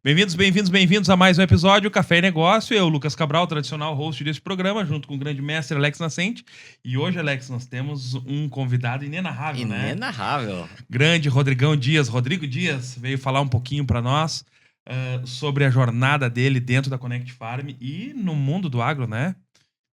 Bem-vindos a mais um episódio Café e Negócio. Eu, Lucas Cabral, tradicional host desse programa, junto com o grande mestre Alex Nascente. E hoje, Alex, nós temos um convidado inenarrável, né? Inenarrável. Grande Rodrigo Dias, veio falar um pouquinho para nós sobre a jornada dele dentro da Connect Farm e no mundo do agro, né?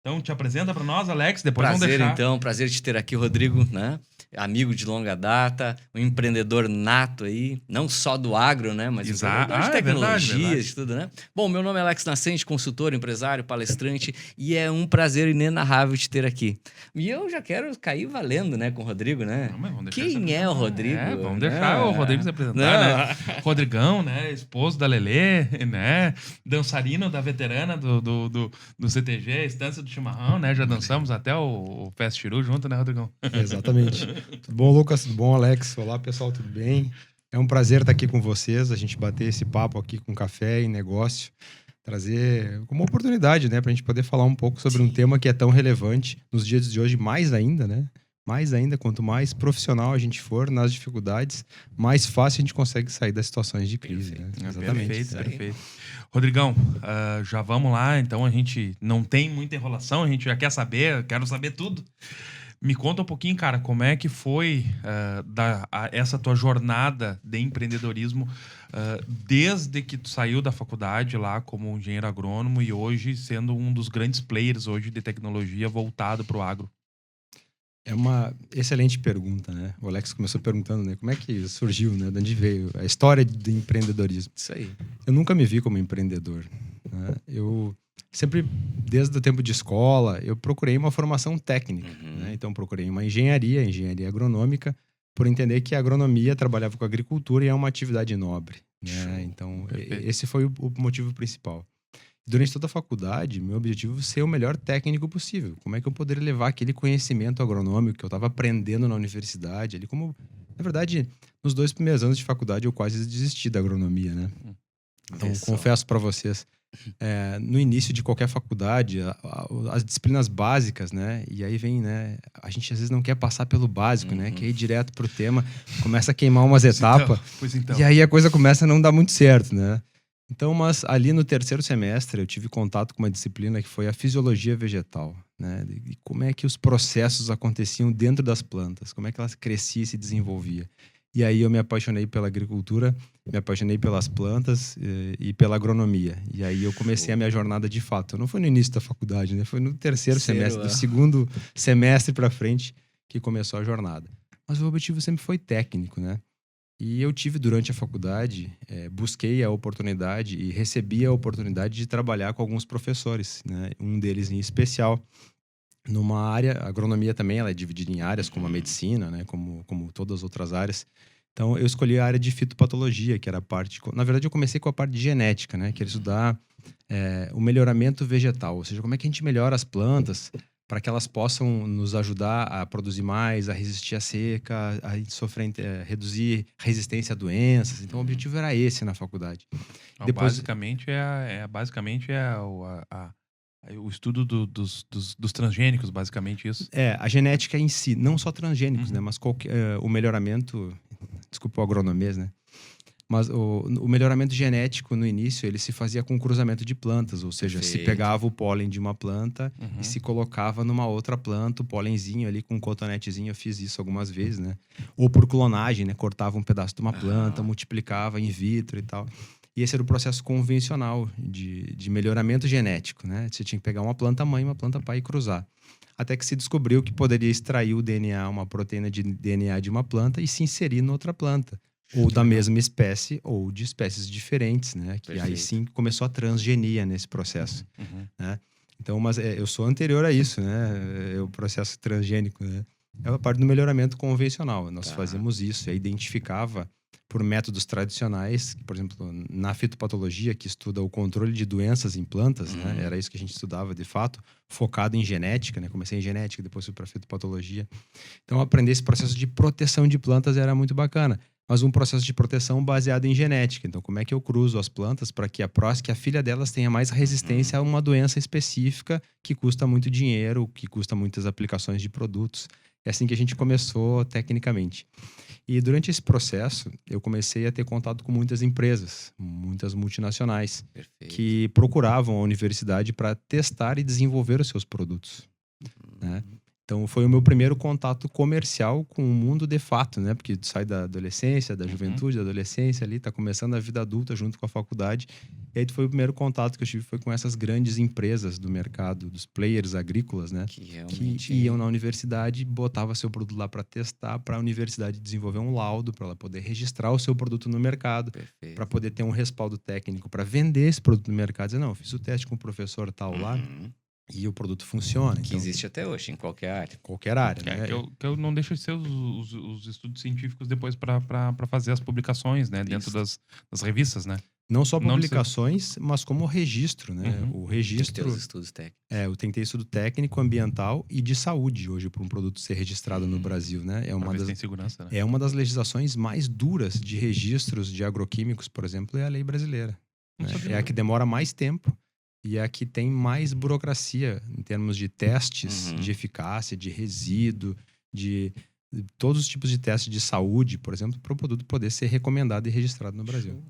Então, te apresenta para nós, Alex, depois vamos deixar. Prazer te ter aqui, Rodrigo, né? Amigo de longa data, um empreendedor nato aí, não só do agro, né? Mas empreendedor de tecnologias, de tudo, né? Bom, meu nome é Alex Nascente, consultor, empresário, palestrante, e é um prazer inenarrável te ter aqui. E eu já quero cair valendo, né, com o Rodrigo, né? Não, mas vamos deixar Quem é o Rodrigo? Vamos deixar o Rodrigo se apresentar, né? Rodrigão, né? Esposo da Lelê, né? Dançarino da veterana do CTG, Estância do Chimarrão, né? Já dançamos até o Fast Chiru junto, né, Rodrigão? Exatamente. Tudo bom, Lucas? Tudo bom, Alex? Olá, pessoal, tudo bem? É um prazer estar aqui com vocês, a gente bater esse papo aqui com café e negócio, trazer como oportunidade, né, pra gente poder falar um pouco sobre um tema que é tão relevante nos dias de hoje, mais ainda, né? Mais ainda, quanto mais profissional a gente for nas dificuldades, mais fácil a gente consegue sair das situações de crise, né? Exatamente. Perfeito. Rodrigão, já vamos lá, então a gente não tem muita enrolação, a gente já quer saber, quero saber tudo. Me conta um pouquinho, cara, como é que foi essa tua jornada de empreendedorismo desde que tu saiu da faculdade lá como engenheiro agrônomo e hoje sendo um dos grandes players hoje de tecnologia voltado para o agro? É uma excelente pergunta, né? O Alex começou perguntando, né? Como é que surgiu, né? De onde veio a história do empreendedorismo? Isso aí. Eu nunca me vi como empreendedor, né? Eu sempre, desde o tempo de escola, eu procurei uma formação técnica, né? Então, procurei uma engenharia agronômica, por entender que a agronomia trabalhava com agricultura e é uma atividade nobre, né? Então, esse foi o motivo principal. Durante toda a faculdade, meu objetivo é ser o melhor técnico possível. Como é que eu poderia levar aquele conhecimento agronômico que eu estava aprendendo na universidade? Ali como, na verdade, nos 2 primeiros anos de faculdade, eu quase desisti da agronomia, né? Então, confesso para vocês, no início de qualquer faculdade, as disciplinas básicas, né? E aí vem, né? A gente às vezes não quer passar pelo básico, né? Quer ir direto pro tema, começa a queimar umas etapas. Então. E aí a coisa começa a não dar muito certo, né? Então, mas ali no 3º semestre eu tive contato com uma disciplina que foi a fisiologia vegetal, né? E como é que os processos aconteciam dentro das plantas, como é que elas cresciam e se desenvolviam. E aí eu me apaixonei pela agricultura, me apaixonei pelas plantas e pela agronomia. E aí eu comecei a minha jornada de fato. Não foi no início da faculdade, né? Foi no 3º semestre, do 2º semestre para frente que começou a jornada. Mas o objetivo sempre foi técnico, né? E eu tive durante a faculdade, busquei a oportunidade e recebi a oportunidade de trabalhar com alguns professores, né? Um deles em especial, numa área, a agronomia também ela é dividida em áreas, como a medicina, né? Como todas as outras áreas. Então eu escolhi a área de fitopatologia, que era a parte... Na verdade eu comecei com a parte de genética, né? Que era estudar o melhoramento vegetal, ou seja, como é que a gente melhora as plantas para que elas possam nos ajudar a produzir mais, a resistir à seca, a reduzir resistência a doenças. Então, o objetivo era esse na faculdade. Então, basicamente o estudo dos transgênicos, basicamente isso. A genética em si, não só transgênicos, né? Mas o melhoramento... Desculpa o agronomês, né? Mas o melhoramento genético, no início, ele se fazia com cruzamento de plantas. Ou seja, se pegava o pólen de uma planta e se colocava numa outra planta, o pólenzinho ali com um cotonetezinho. Eu fiz isso algumas vezes, né? Ou por clonagem, né? Cortava um pedaço de uma planta, multiplicava in vitro e tal. E esse era o processo convencional de melhoramento genético, né? Você tinha que pegar uma planta mãe e uma planta pai e cruzar. Até que se descobriu que poderia extrair o DNA, uma proteína de DNA de uma planta e se inserir noutra planta. Ou da mesma espécie, ou de espécies diferentes, né? Que aí sim começou a transgenia nesse processo, né? Então, mas eu sou anterior a isso, né? O processo transgênico, né? É a parte do melhoramento convencional. Nós fazíamos isso, identificava por métodos tradicionais, por exemplo, na fitopatologia, que estuda o controle de doenças em plantas, né? Era isso que a gente estudava, de fato, focado em genética, né? Comecei em genética, depois fui para fitopatologia. Então, aprender esse processo de proteção de plantas era muito bacana. Mas um processo de proteção baseado em genética. Então, como é que eu cruzo as plantas para que a filha delas tenha mais resistência a uma doença específica que custa muito dinheiro, que custa muitas aplicações de produtos? É assim que a gente começou tecnicamente. E durante esse processo, eu comecei a ter contato com muitas empresas, muitas multinacionais, que procuravam a universidade para testar e desenvolver os seus produtos, né? Então, foi o meu primeiro contato comercial com o mundo de fato, né? Porque tu sai da adolescência, da juventude, da adolescência ali, tá começando a vida adulta junto com a faculdade. E aí foi o primeiro contato que eu tive, foi com essas grandes empresas do mercado, dos players agrícolas, né? Que iam na universidade, botava seu produto lá para testar, para a universidade desenvolver um laudo, para ela poder registrar o seu produto no mercado, para poder ter um respaldo técnico, para vender esse produto no mercado. Dizer, não, eu fiz o teste com o professor tal lá, e o produto funciona. Que então, existe até hoje, em qualquer área. Qualquer área, né? Que eu não deixo de ser os estudos científicos depois para fazer as publicações, né? Dentro das revistas, né? Não só publicações, mas como registro, né? O registro... Tem que ter os estudos técnicos. Tem que ter estudo técnico, ambiental e de saúde hoje para um produto ser registrado no Brasil, né? Tem segurança, né? É uma das legislações mais duras de registros de agroquímicos, por exemplo, é a lei brasileira. Né? É a que demora mais tempo. E é a que tem mais burocracia em termos de testes de eficácia, de resíduo, de todos os tipos de testes de saúde, por exemplo, para o produto poder ser recomendado e registrado no Brasil.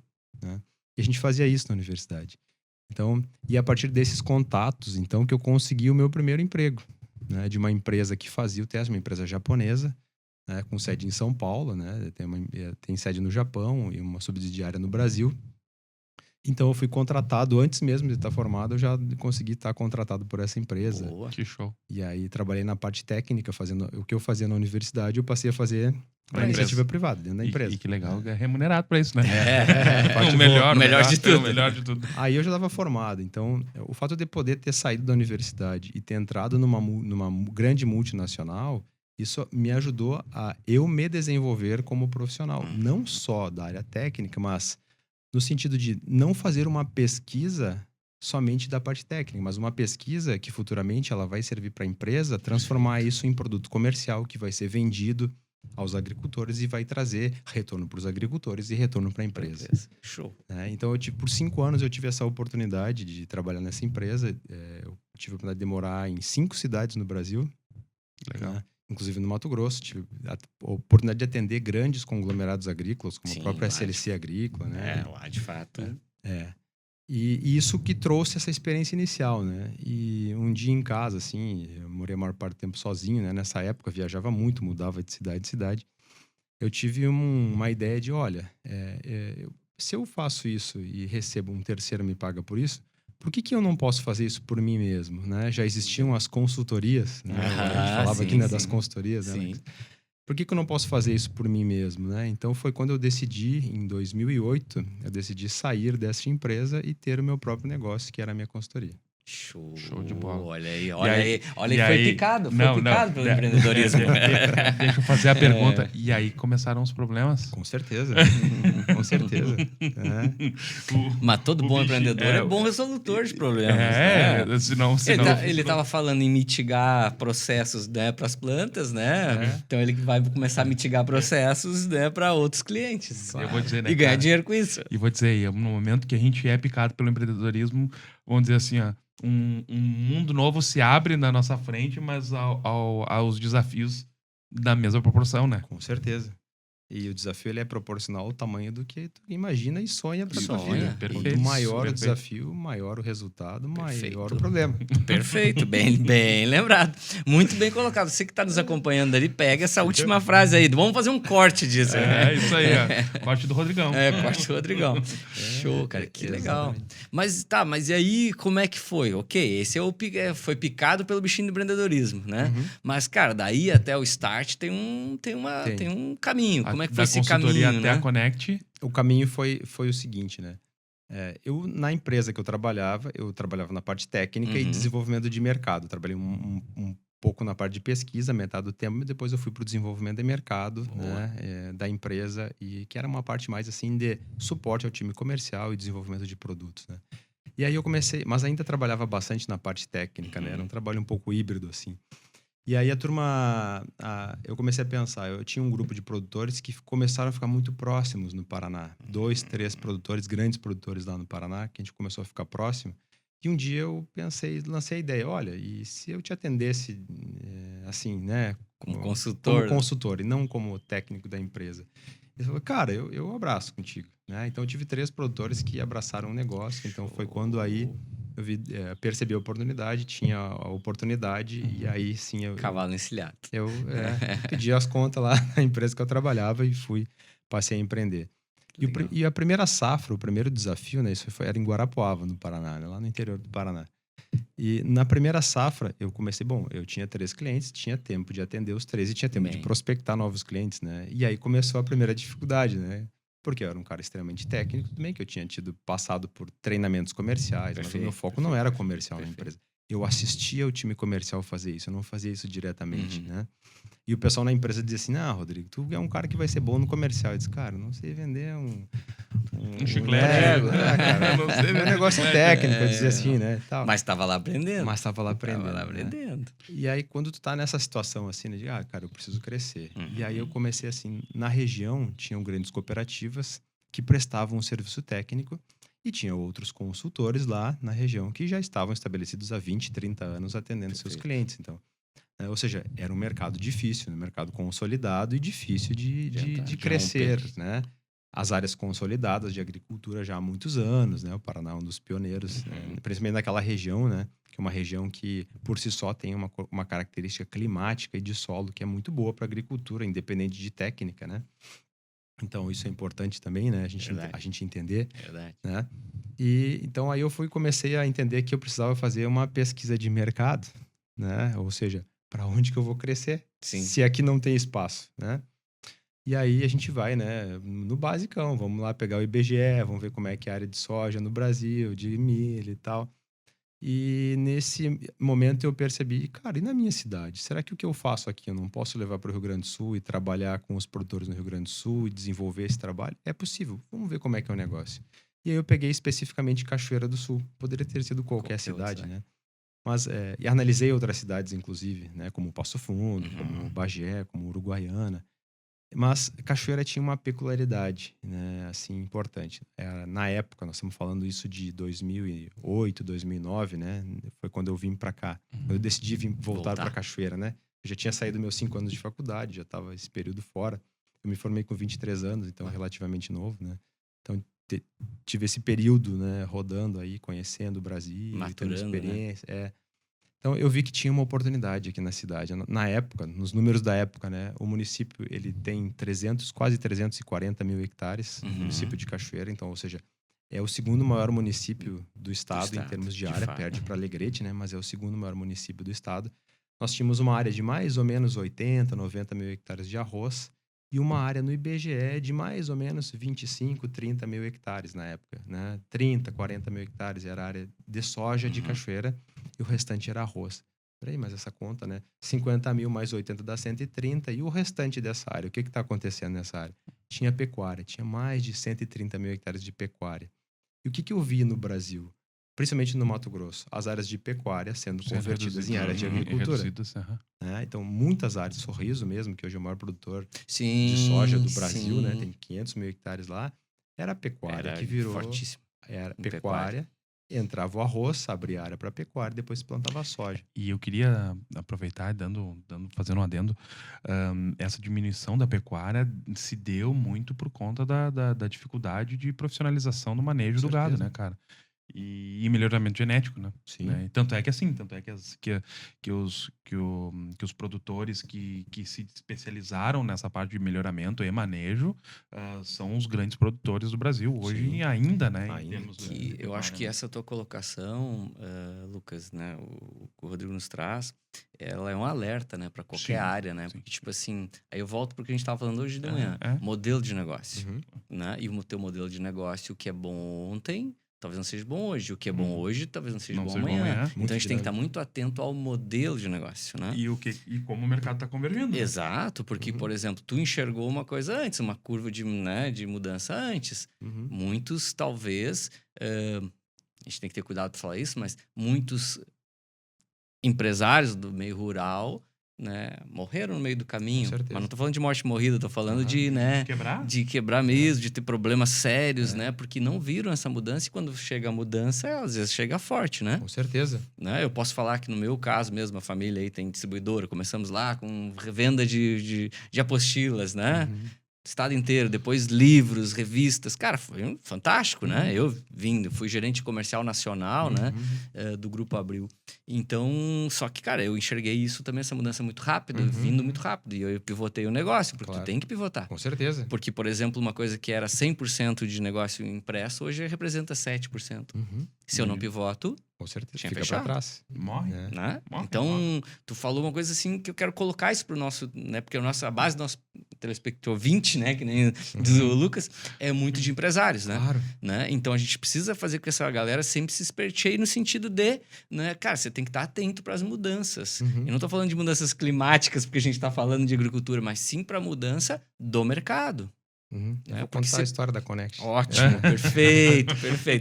Né? E a gente fazia isso na universidade. Então, e a partir desses contatos, então, que eu consegui o meu primeiro emprego, né? De uma empresa que fazia o teste, uma empresa japonesa, né? Com sede em São Paulo, né? Tem sede no Japão e uma subsidiária no Brasil. Então, eu fui contratado, antes mesmo de estar formado, eu já consegui estar contratado por essa empresa. Boa. Que show. E aí, trabalhei na parte técnica, fazendo o que eu fazia na universidade, eu passei a fazer na iniciativa privada, dentro da empresa. E que legal, é remunerado para isso, né? O melhor de tudo. O melhor de tudo. Aí eu já estava formado, então, o fato de poder ter saído da universidade e ter entrado numa grande multinacional, isso me ajudou a eu me desenvolver como profissional. Não só da área técnica, mas... no sentido de não fazer uma pesquisa somente da parte técnica, mas uma pesquisa que futuramente ela vai servir para a empresa transformar isso em produto comercial que vai ser vendido aos agricultores e vai trazer retorno para os agricultores e retorno para a empresa. Show. Então, por 5 anos eu tive essa oportunidade de trabalhar nessa empresa. Eu tive a oportunidade de morar em 5 cidades no Brasil. Legal. Né? Inclusive no Mato Grosso, tive a oportunidade de atender grandes conglomerados agrícolas, como a própria SLC Agrícola, né? Lá de fato. E isso que trouxe essa experiência inicial, né? E um dia em casa, assim, eu morei a maior parte do tempo sozinho, né? Nessa época, viajava muito, mudava de cidade em cidade. Eu tive uma ideia de, olha, se eu faço isso e recebo um terceiro me paga por isso, por que eu não posso fazer isso por mim mesmo, né? Já existiam as consultorias, né? A gente falava aqui, né, das consultorias, né? Por que eu não posso fazer isso por mim mesmo, né? Então foi quando eu decidi, em 2008, eu decidi sair dessa empresa e ter o meu próprio negócio, que era a minha consultoria. Show de bola. Olha aí, foi picado pelo empreendedorismo. Deixa eu fazer a pergunta. E aí começaram os problemas? Com certeza. Com certeza. Mas todo bom empreendedor é bom resolutor de problemas. Senão... Ele estava falando em mitigar processos, né, para as plantas, né? Então ele vai começar a mitigar processos, né, para outros clientes. Eu vou dizer, né, e ganhar dinheiro com isso. E vou dizer, no momento que a gente é picado pelo empreendedorismo, vamos dizer assim, ó, um mundo novo se abre na nossa frente, mas aos desafios da mesma proporção, né? Com certeza. E o desafio ele é proporcional ao tamanho do que tu imagina e sonha para tua vida. Quanto maior o desafio, maior o resultado, maior o problema. Perfeito, bem lembrado. Muito bem colocado. Você que está nos acompanhando ali, pega essa última frase aí. Vamos fazer um corte disso. Isso aí, ó. Corte do Rodrigão. Corte do Rodrigão. Show, cara, que legal. Mas e aí, como é que foi? Ok, esse foi picado pelo bichinho do empreendedorismo, né? Mas, cara, daí até o start tem um caminho. Como é que foi esse caminho, até a Connect? O caminho foi o seguinte, né? Na empresa que eu trabalhava na parte técnica e desenvolvimento de mercado. Eu trabalhei um pouco na parte de pesquisa, metade do tempo, e depois eu fui para o desenvolvimento de mercado, né, da empresa, e que era uma parte mais assim de suporte ao time comercial e desenvolvimento de produtos, né? E aí eu comecei, mas ainda trabalhava bastante na parte técnica, né? Era um trabalho um pouco híbrido, assim. E aí eu comecei a pensar, eu tinha um grupo de produtores que começaram a ficar muito próximos no Paraná. 2, 3 produtores, grandes produtores lá no Paraná, que a gente começou a ficar próximo. E um dia eu lancei a ideia, olha, e se eu te atendesse assim, né, Como consultor. Como consultor e não como técnico da empresa. Ele falou, cara, eu abraço contigo. Né? Então, eu tive 3 produtores que abraçaram o negócio. Então, foi quando aí eu percebi a oportunidade, tinha a oportunidade e aí sim... Cavalo encilhado. Eu pedi as contas lá na empresa que eu trabalhava e passei a empreender. E a primeira safra, o primeiro desafio, né? Era em Guarapuava, no Paraná, né? Lá no interior do Paraná. E na primeira safra, eu comecei, eu tinha 3 clientes, tinha tempo de atender os 3 e tinha tempo de prospectar novos clientes, né? E aí começou a primeira dificuldade, né? Porque eu era um cara extremamente técnico também, que eu tinha passado por treinamentos comerciais, mas o meu foco não era comercial na empresa. Eu assistia o time comercial fazer isso, eu não fazia isso diretamente, né? E o pessoal na empresa dizia assim, Rodrigo, tu é um cara que vai ser bom no comercial. Eu disse, cara, não sei vender um chiclete. Cara, não sei vender. É um negócio técnico, eu dizia assim, né? Tal. Mas estava lá aprendendo. Né? E aí, quando tu tá nessa situação assim, né, de, cara, eu preciso crescer. E aí eu comecei assim, na região, tinham grandes cooperativas que prestavam um serviço técnico e tinha outros consultores lá na região que já estavam estabelecidos há 20, 30 anos atendendo seus clientes. Então, ou seja, era um mercado difícil, um mercado consolidado e difícil de crescer, né? As áreas consolidadas de agricultura já há muitos anos, né? O Paraná é um dos pioneiros, né? Principalmente naquela região, né? Que é uma região que, por si só, tem uma característica climática e de solo que é muito boa para a agricultura, independente de técnica, né? Então, isso é importante também, né? A gente entender, né? E, então, aí comecei a entender que eu precisava fazer uma pesquisa de mercado, né? Ou seja, para onde que eu vou crescer? Sim. Se aqui não tem espaço, né? E aí a gente vai, né, no basicão, vamos lá pegar o IBGE, vamos ver como é que é a área de soja no Brasil, de milho e tal. E nesse momento eu percebi, cara, e na minha cidade? Será que o que eu faço aqui eu não posso levar para o Rio Grande do Sul e trabalhar com os produtores no Rio Grande do Sul e desenvolver esse trabalho? É possível, vamos ver como é que é o negócio. E aí eu peguei especificamente Cachoeira do Sul, poderia ter sido qualquer cidade, né? Mas, e analisei outras cidades, inclusive, né? Como Passo Fundo, como Bagé, como Uruguaiana. Mas Cachoeira tinha uma peculiaridade, né? Assim, importante. Na época, nós estamos falando isso de 2008, 2009, né? Foi quando eu vim para cá. Quando eu decidi voltar para Cachoeira, né? Eu já tinha saído meus 5 anos de faculdade, já estava esse período fora. Eu me formei com 23 anos, então relativamente novo, né? Então, tive esse período, né, rodando aí, conhecendo o Brasil, tendo experiência. Né? Então, eu vi que tinha uma oportunidade aqui na cidade. Na época, nos números da época, né, o município ele tem quase 340 mil hectares, o município de Cachoeira. Então, ou seja, é o segundo maior município do estado em termos de área, perde para Alegrete, né, mas é o segundo maior município do estado. Nós tínhamos uma área de mais ou menos 80, 90 mil hectares de arroz, e uma área no IBGE de mais ou menos 25, 30 mil hectares na época, né? 30, 40 mil hectares era a área de soja de Cachoeira e o restante era arroz. Peraí, mas essa conta, né? 50 mil mais 80 dá 130 e o restante dessa área? O que está acontecendo nessa área? Tinha pecuária, tinha mais de 130 mil hectares de pecuária. E o que eu vi no Brasil? Principalmente no Mato Grosso, as áreas de pecuária sendo convertidas em áreas de agricultura. Então, muitas áreas, Sorriso mesmo, que hoje é o maior produtor de soja do Brasil, né? Tem 500 mil hectares lá. Era pecuária que virou... fortíssimo. Era pecuária, entrava o arroz, abria área para pecuária, depois plantava soja. E eu queria aproveitar, fazendo um adendo, essa diminuição da pecuária se deu muito por conta da dificuldade de profissionalização do manejo do gado, né, cara? E melhoramento genético, né? Sim. Né? Tanto é que os produtores que se especializaram nessa parte de melhoramento e manejo são os grandes produtores do Brasil hoje ainda, né? Em termos eu acho que essa tua colocação, Lucas, né? O que o Rodrigo nos traz, ela é um alerta, né? Para qualquer área, né? Porque, tipo assim, aí eu volto porque a gente estava falando hoje de manhã. Modelo de negócio, né? E o teu modelo de negócio, o que é bom ontem, talvez não seja bom hoje. O que é bom hoje, talvez não seja bom amanhã. Então, a gente tem que estar muito atento ao modelo de negócio, né? E como o mercado está convergindo. Exato, porque, por exemplo, tu enxergou uma coisa antes, uma curva de mudança antes. Muitos, talvez... a gente tem que ter cuidado para falar isso, mas muitos empresários do meio rural né, morreram no meio do caminho. Com certeza. Mas não tô falando de morte morrida, tô falando de, né, de quebrar mesmo, de ter problemas sérios, né, porque não viram essa mudança e quando chega a mudança, às vezes chega forte, né? Com certeza. Né? Eu posso falar que no meu caso mesmo, a família aí tem distribuidora, começamos lá com revenda de apostilas, né? Estado inteiro, depois livros, revistas. Cara, foi fantástico, né? Eu fui gerente comercial nacional, né? Do Grupo Abril. Então, só que, cara, eu enxerguei isso também, essa mudança muito rápido, vindo muito rápido. E eu pivotei o negócio, porque tu tem que pivotar. Com certeza. Porque, por exemplo, uma coisa que era 100% de negócio impresso, hoje representa 7%. Se eu não pivoto... Com certeza, tinha fica fechado. pra trás. Morre. Né? Morre, Então, morre. tu falou uma coisa assim que eu quero colocar isso pro nosso, né? Porque a base do nosso telespectador ouvinte, né? Que nem diz o Lucas, é muito de empresários, né? Claro. Né? Então, a gente precisa fazer com que essa galera sempre se esperteie no sentido de, né? Cara, você tem que estar atento para as mudanças. Eu não tô falando de mudanças climáticas, porque a gente tá falando de agricultura, mas sim para a mudança do mercado. Eu vou contar a história da Connection. Ótimo, perfeito.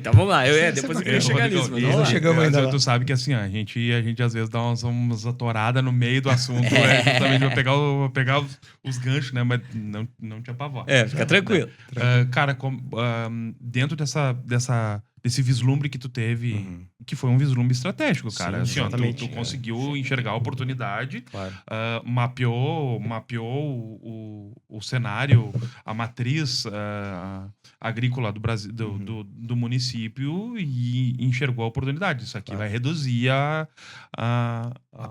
Tá, vamos lá. Depois eu queria chegar nisso. Mas vamos lá. Chegamos ainda lá. Tu sabe que assim, a gente às vezes dá umas atoradas no meio do assunto, justamente pra pegar os ganchos, né? Mas não te apavora. Fica tranquilo. Cara, dentro desse vislumbre que tu teve, que foi um vislumbre estratégico, cara. Sim, assim, ó, exatamente. tu conseguiu enxergar a oportunidade, Claro. mapeou o cenário, a matriz agrícola do Brasil, do município e enxergou a oportunidade. Isso aqui vai reduzir a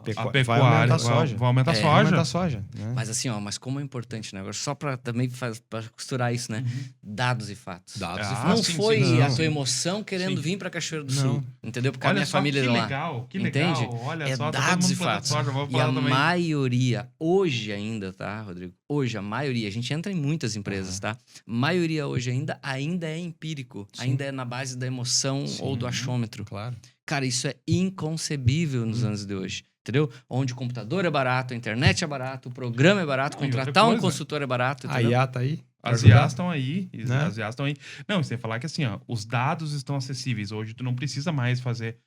pecuária. Vai aumentar a soja. Vai aumentar a soja. Vai aumentar a soja. Né? Mas assim, mas como é importante, né? Agora, só pra também pra costurar isso, né? Dados e fatos. Dados e Não fatos. foi a tua emoção querendo vir pra Cachoeira do Sul. Entendeu? Porque a minha família é lá. Que legal. Entende? Olha só, dados e fatos. Soja, E a maioria, hoje ainda, tá, Rodrigo? Hoje, a maioria, a gente entra em muitas empresas, tá? A maioria hoje ainda é empírico. Ainda é na base da emoção ou do achômetro. Claro. Cara, isso é inconcebível nos anos de hoje. Entendeu? Onde o computador é barato, a internet é barato, o programa é barato, contratar um consultor é barato. A IA tá aí. As IAs estão aí. Né? As IAs estão aí. Não, você tem que falar que assim, ó, os dados estão acessíveis. Hoje tu não precisa mais fazer...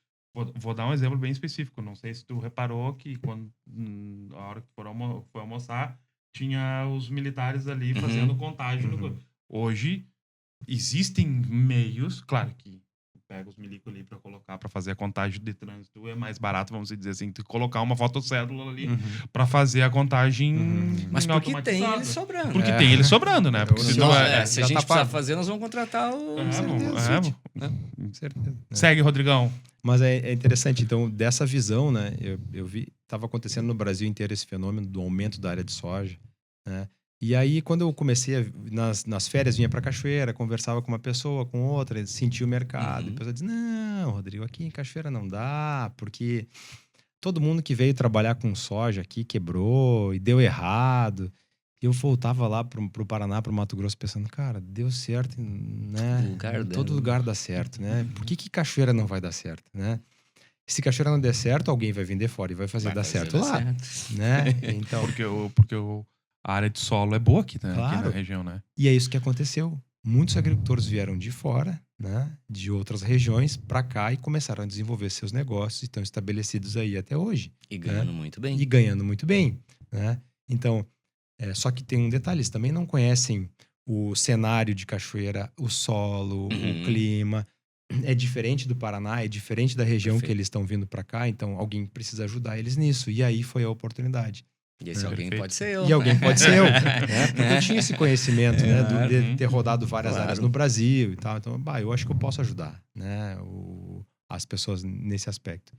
Vou dar um exemplo bem específico. Não sei se tu reparou que quando a hora que foi almoçar, tinha os militares ali fazendo contagem. Hoje, existem meios... Claro que pega os milicos ali para colocar, para fazer a contagem de trânsito, é mais barato, vamos dizer assim, tu colocar uma fotocédula ali para fazer a contagem mas porque tem ele sobrando. Porque tem ele sobrando, né? Porque se a gente precisar fazer, nós vamos contratar o... Certeza. Segue, Rodrigão. Mas é interessante, então, dessa visão, né? Eu vi, estava acontecendo no Brasil inteiro esse fenômeno do aumento da área de soja, né? E aí, quando eu comecei, nas férias, vinha para Cachoeira, conversava com uma pessoa, com outra, sentia o mercado. E a pessoa diz, não, Rodrigo, aqui em Cachoeira não dá, porque todo mundo que veio trabalhar com soja aqui quebrou e deu errado. E eu voltava lá pro Paraná, pro Mato Grosso, pensando, cara, deu certo, né? Todo lugar dá certo, né? Por que Cachoeira não vai dar certo, né? Se Cachoeira não der certo, alguém vai vender fora e vai fazer dar certo lá, né? Então... porque a área de solo é boa aqui, né? Claro. Aqui na região, né? E é isso que aconteceu. Muitos agricultores vieram de fora, né? De outras regiões para cá e começaram a desenvolver seus negócios e estão estabelecidos aí até hoje. E ganhando muito bem. E ganhando muito bem, né? Então, só que tem um detalhe, eles também não conhecem o cenário de Cachoeira, o solo, o clima. É diferente do Paraná, é diferente da região que eles estão vindo para cá, então alguém precisa ajudar eles nisso. E aí foi a oportunidade. E esse alguém pode ser eu. E alguém pode ser eu, né? Porque eu tinha esse conhecimento, né? De ter rodado várias áreas no Brasil e tal. Então, eu acho que eu posso ajudar, né? As pessoas nesse aspecto.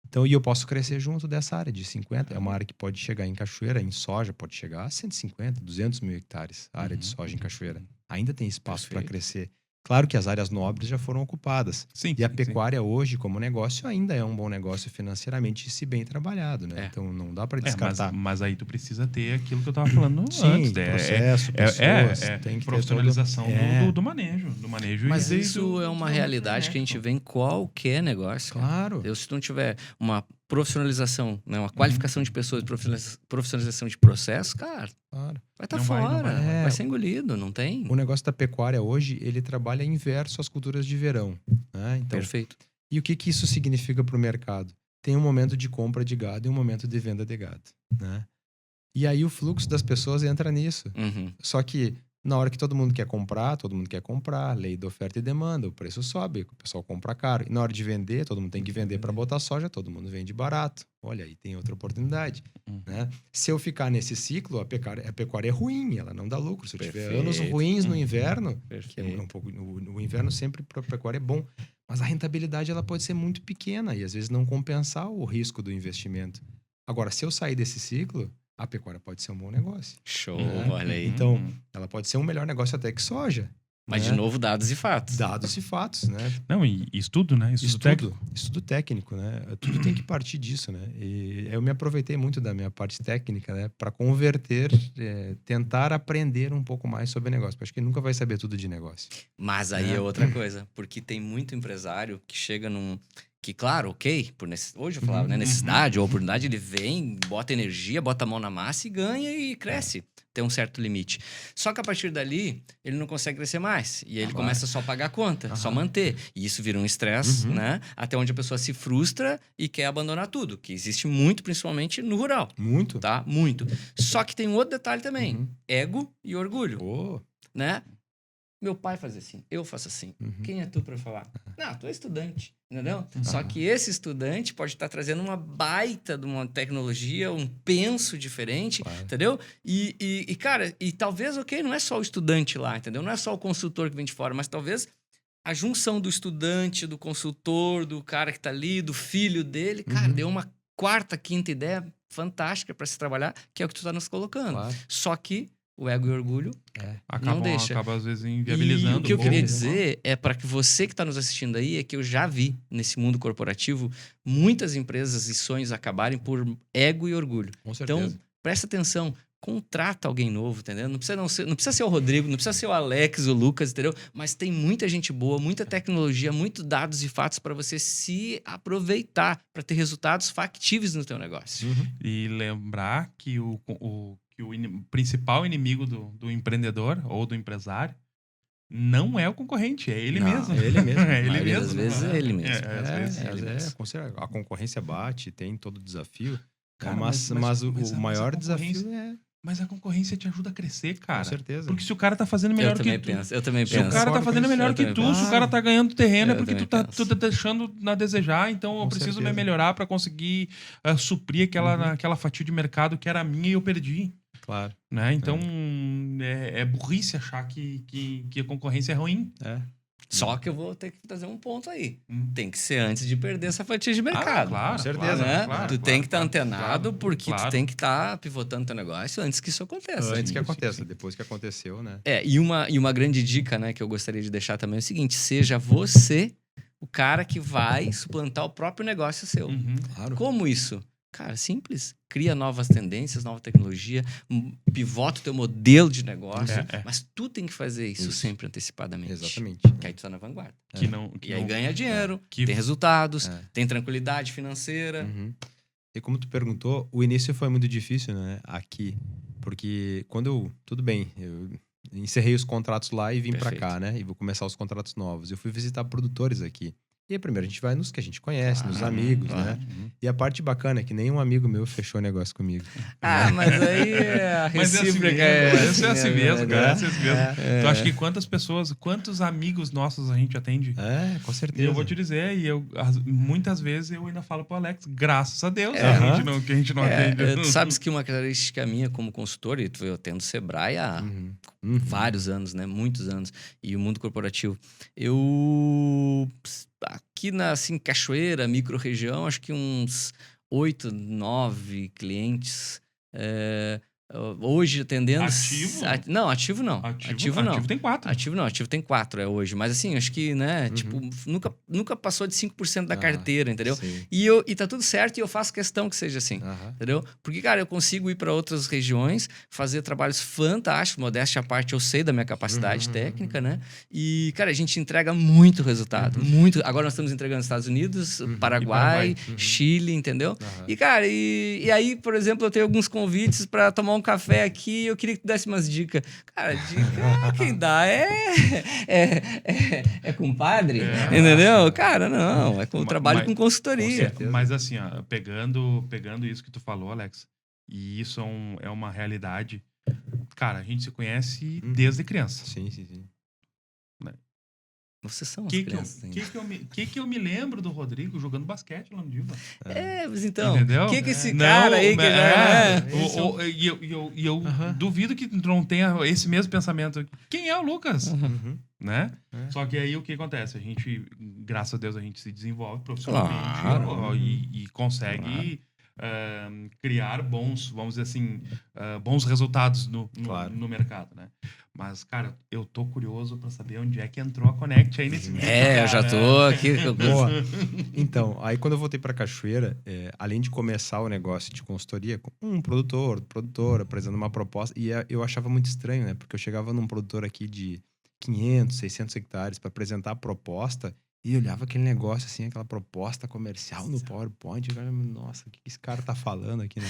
Então, e eu posso crescer junto dessa área de 50. É uma área que pode chegar em Cachoeira, em soja, pode chegar a 150, 200 mil hectares, a área de soja em Cachoeira. Ainda tem espaço para crescer. Claro que as áreas nobres já foram ocupadas. E a pecuária hoje, como negócio, ainda é um bom negócio financeiramente, se bem trabalhado, né? Então, não dá para descartar. Mas aí tu precisa ter aquilo que eu estava falando antes. Processo, pessoas, tem que profissionalização do manejo. Mas isso é uma realidade que a gente vê em qualquer negócio. Claro. Se tu não tiver uma profissionalização, né? Uma qualificação de pessoas, profissionalização de processo, cara, vai estar fora, vai ser engolido, não tem. O negócio da pecuária hoje, ele trabalha inverso às culturas de verão. Né? Então, perfeito. E o que isso significa para o mercado? tem um momento de compra de gado e um momento de venda de gado, né? E aí o fluxo das pessoas entra nisso. Só que na hora que todo mundo quer comprar, lei da oferta e demanda, o preço sobe, o pessoal compra caro. E na hora de vender, todo mundo tem que vender para botar soja, todo mundo vende barato. Olha, aí tem outra oportunidade, né? Se eu ficar nesse ciclo, a pecuária é ruim, ela não dá lucro. Se eu tiver anos ruins no inverno, que é um pouco, o inverno sempre para a pecuária é bom, mas a rentabilidade ela pode ser muito pequena e às vezes não compensar o risco do investimento. Agora, se eu sair desse ciclo, a pecuária pode ser um bom negócio. Show, né? olha aí. Então, ela pode ser um melhor negócio até que soja. Mas, de novo, dados e fatos. Dados e fatos, né? Não, e estudo, né? Estudo técnico, né? Tudo tem que partir disso, né? E eu me aproveitei muito da minha parte técnica, né? Para converter, tentar aprender um pouco mais sobre negócio. Porque acho que nunca vai saber tudo de negócio. Mas aí é outra coisa. Porque tem muito empresário que chega que, claro, ok, hoje eu falava, né? Necessidade ou oportunidade, ele vem, bota energia, bota a mão na massa e ganha e cresce. Tem um certo limite. Só que a partir dali, ele não consegue crescer mais. E aí ele começa só a pagar a conta, só manter. E isso vira um estresse, né? Até onde a pessoa se frustra e quer abandonar tudo. Que existe muito, principalmente no rural. Muito. Tá? Muito. Só que tem um outro detalhe também. Ego e orgulho. Né? Meu pai faz assim, eu faço assim. Quem é tu para falar? Não, tu é estudante, entendeu? Só que esse estudante pode estar trazendo uma baita de uma tecnologia, um penso diferente, entendeu? E cara, e talvez, ok, não é só o estudante lá, entendeu? Não é só o consultor que vem de fora, mas talvez a junção do estudante, do consultor, do cara que tá ali, do filho dele, cara, deu uma quarta, quinta ideia fantástica para se trabalhar, que é o que tu tá nos colocando. Só que o ego e o orgulho não deixa. Acaba, às vezes, inviabilizando. E o que eu queria dizer é para que você que está nos assistindo aí, é que eu já vi nesse mundo corporativo muitas empresas e sonhos acabarem por ego e orgulho. Com certeza. Então, presta atenção. Contrata alguém novo, entendeu? Não precisa ser o Rodrigo, não precisa ser o Alex, o Lucas, entendeu? Mas tem muita gente boa, muita tecnologia, muitos dados e fatos para você se aproveitar, para ter resultados factíveis no teu negócio. E lembrar que o principal inimigo do empreendedor ou do empresário não é o concorrente, é ele mesmo. É ele mesmo. É ele mesmo. Às vezes é ele mesmo. A concorrência bate, tem todo o desafio. Cara, mas o maior desafio é... Mas a concorrência te ajuda a crescer, cara. Com certeza. Porque se o cara tá fazendo melhor que tu... Eu também penso. Se o cara tá fazendo melhor que tu, se o cara tá ganhando terreno, é porque tu tá deixando a desejar. Então eu preciso me melhorar para conseguir suprir aquela fatia de mercado que era minha e eu perdi. Claro. Né? Então é burrice achar que a concorrência é ruim. Só que eu vou ter que trazer um ponto aí. Tem que ser antes de perder essa fatia de mercado. Claro, com certeza. Né? Tu tem que estar antenado, porque tu tem que estar pivotando teu negócio antes que isso aconteça. Antes que aconteça, depois que aconteceu, né? E uma grande dica, né, que eu gostaria de deixar também é o seguinte: seja você o cara que vai suplantar o próprio negócio seu. Claro. Como isso? Cara, simples. Cria novas tendências, nova tecnologia, pivota o teu modelo de negócio. Mas tu tem que fazer isso sempre antecipadamente. Exatamente. Que aí tu tá na vanguarda. E aí ganha dinheiro, tem resultados, tem tranquilidade financeira. E como tu perguntou, o início foi muito difícil, né? Aqui. Porque tudo bem, eu encerrei os contratos lá e vim pra cá, né? E vou começar os contratos novos. Eu fui visitar produtores aqui. E aí, primeiro a gente vai nos que a gente conhece, nos amigos, né? E a parte bacana é que nenhum amigo meu fechou negócio comigo. Mas aí a recíproca Esse é assim mesmo, cara. Tu acha que quantos amigos nossos a gente atende? Com certeza. E eu vou te dizer, muitas vezes eu ainda falo pro Alex, graças a Deus, que a gente não atende. Tu sabes que uma característica minha como consultor, e eu tendo Sebrae há vários anos, né? Muitos anos. E o mundo corporativo. Aqui na Cachoeira, micro-região, acho que uns 8, 9 clientes. Hoje atendendo... Ativo? Não, ativo não. Ativo não. Ativo tem 4. Ativo tem 4 hoje. Mas assim, acho que, né, tipo, nunca passou de 5% da carteira, entendeu? Sim. E tá tudo certo e eu faço questão que seja assim, entendeu? Porque, cara, eu consigo ir para outras regiões, fazer trabalhos fantásticos, modéstia à parte, eu sei da minha capacidade técnica, né? E, cara, a gente entrega muito resultado, muito. Agora nós estamos entregando nos Estados Unidos, Paraguai, Chile, entendeu? E, cara, e aí, por exemplo, eu tenho alguns convites para tomar um café aqui e eu queria que tu desse umas dicas. Cara, dica quem dá é compadre, entendeu? Cara, não, é com o trabalho com consultoria. Mas assim, ó, pegando isso que tu falou, Alex, e isso é uma realidade. Cara, a gente se conhece desde criança. Sim. Vocês são as crianças. Que eu me lembro do Rodrigo jogando basquete lá no Diva? Mas então, entendeu? Que esse cara aí que já E eu duvido que tu não tenha esse mesmo pensamento. Quem é o Lucas? Né? Só que aí o que acontece? A gente, graças a Deus, a gente se desenvolve profissionalmente e consegue criar bons, vamos dizer assim, bons resultados no mercado, né? Mas, cara, eu tô curioso pra saber onde é que entrou a Connect aí nesse meio. Eu já tô aqui. Boa. Então, aí quando eu voltei pra Cachoeira, além de começar o negócio de consultoria, com um produtor, apresentando uma proposta, e eu achava muito estranho, né? Porque eu chegava num produtor aqui de 500, 600 hectares pra apresentar a proposta e eu olhava aquele negócio assim, aquela proposta comercial no PowerPoint. Eu olhava, nossa, o que esse cara tá falando aqui, né?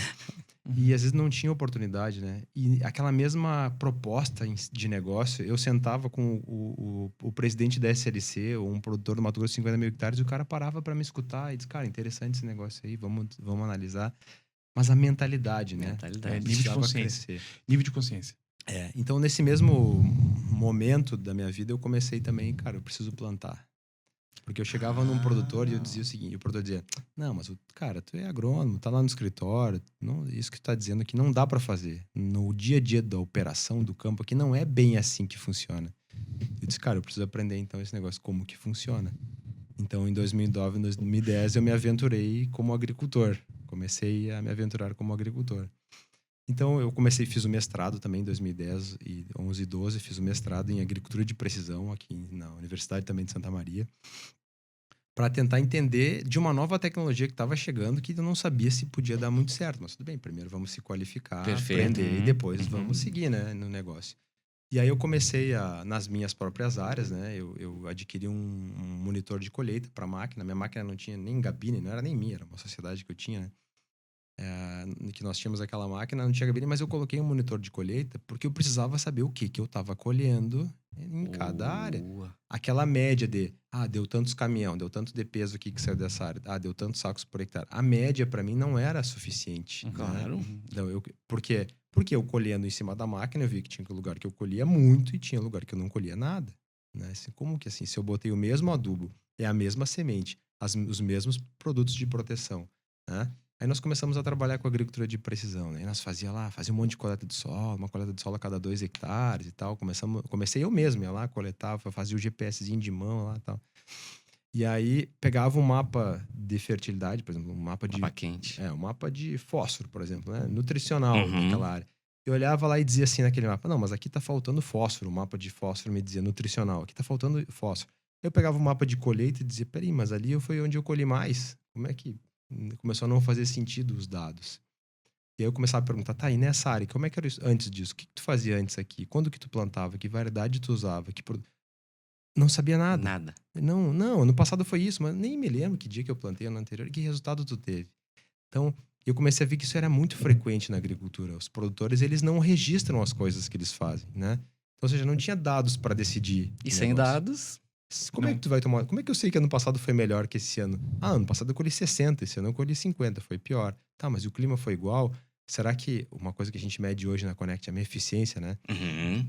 E às vezes não tinha oportunidade, né? E aquela mesma proposta de negócio, eu sentava com o presidente da SLC, ou um produtor do Mato Grosso de 50 mil hectares, e o cara parava para me escutar e disse, cara, interessante esse negócio aí, vamos analisar. Mas a mentalidade, né? Nível de consciência. Nível de consciência. Então nesse mesmo momento da minha vida, eu comecei também, cara, eu preciso plantar. Porque eu chegava num produtor e eu dizia o seguinte, o produtor dizia, não, mas cara, tu é agrônomo, tá lá no escritório, isso que tu tá dizendo aqui não dá para fazer. No dia a dia da operação do campo aqui não é bem assim que funciona. Eu disse, cara, eu preciso aprender então esse negócio, como que funciona. Então em 2009, em 2010 eu me aventurei como agricultor. Comecei a me aventurar como agricultor. Então eu fiz o mestrado também em 2010 e 11 e 12, fiz o mestrado em agricultura de precisão aqui na Universidade também de Santa Maria, para tentar entender de uma nova tecnologia que estava chegando que eu não sabia se podia dar muito certo. Mas tudo bem, primeiro vamos se qualificar, aprender e depois vamos seguir, né, no negócio. E aí eu comecei nas minhas próprias áreas, né, eu adquiri um monitor de colheita para máquina. Minha máquina não tinha nem gabine, não era nem minha, era uma sociedade que eu tinha, né? Que nós tínhamos aquela máquina, não tinha gabine, mas eu coloquei um monitor de colheita porque eu precisava saber o que eu estava colhendo em cada área. Aquela média de, deu tantos caminhão, deu tanto de peso aqui que saiu dessa área, deu tantos sacos por hectare. A média para mim não era suficiente. Claro. Né? Então, por quê? Porque eu colhendo em cima da máquina, eu vi que tinha lugar que eu colhia muito e tinha lugar que eu não colhia nada. Né? Como que assim, se eu botei o mesmo adubo, é a mesma semente, os mesmos produtos de proteção, né? Aí nós começamos a trabalhar com agricultura de precisão, né? E nós fazia um monte de coleta de solo, uma coleta de solo a cada 2 hectares e tal. Comecei eu mesmo, ia lá, coletava, fazia o GPSzinho de mão lá e tal. E aí pegava um mapa de fertilidade, por exemplo, um mapa quente. Um mapa de fósforo, por exemplo, né? Nutricional daquela área. Eu olhava lá e dizia assim naquele mapa, não, mas aqui tá faltando fósforo. O mapa de fósforo me dizia nutricional, aqui tá faltando fósforo. Eu pegava o mapa de colheita e dizia, peraí, mas ali foi onde eu colhi mais. Como é que... Começou a não fazer sentido os dados. E aí eu começava a perguntar, tá, e nessa área, como é que era isso antes disso? O que tu fazia antes aqui? Quando que tu plantava? Que variedade tu usava? Não sabia nada. Nada. Não, no passado foi isso, mas nem me lembro que dia que eu plantei ano anterior, que resultado tu teve. Então, eu comecei a ver que isso era muito frequente na agricultura. Os produtores, eles não registram as coisas que eles fazem, né? Então, ou seja, não tinha dados para decidir. E sem dados... Como é que tu vai tomar? Como é que eu sei que ano passado foi melhor que esse ano? Ano passado eu colhi 60, esse ano eu colhi 50, foi pior. Tá, mas o clima foi igual? Será que uma coisa que a gente mede hoje na Connect é a minha eficiência, né?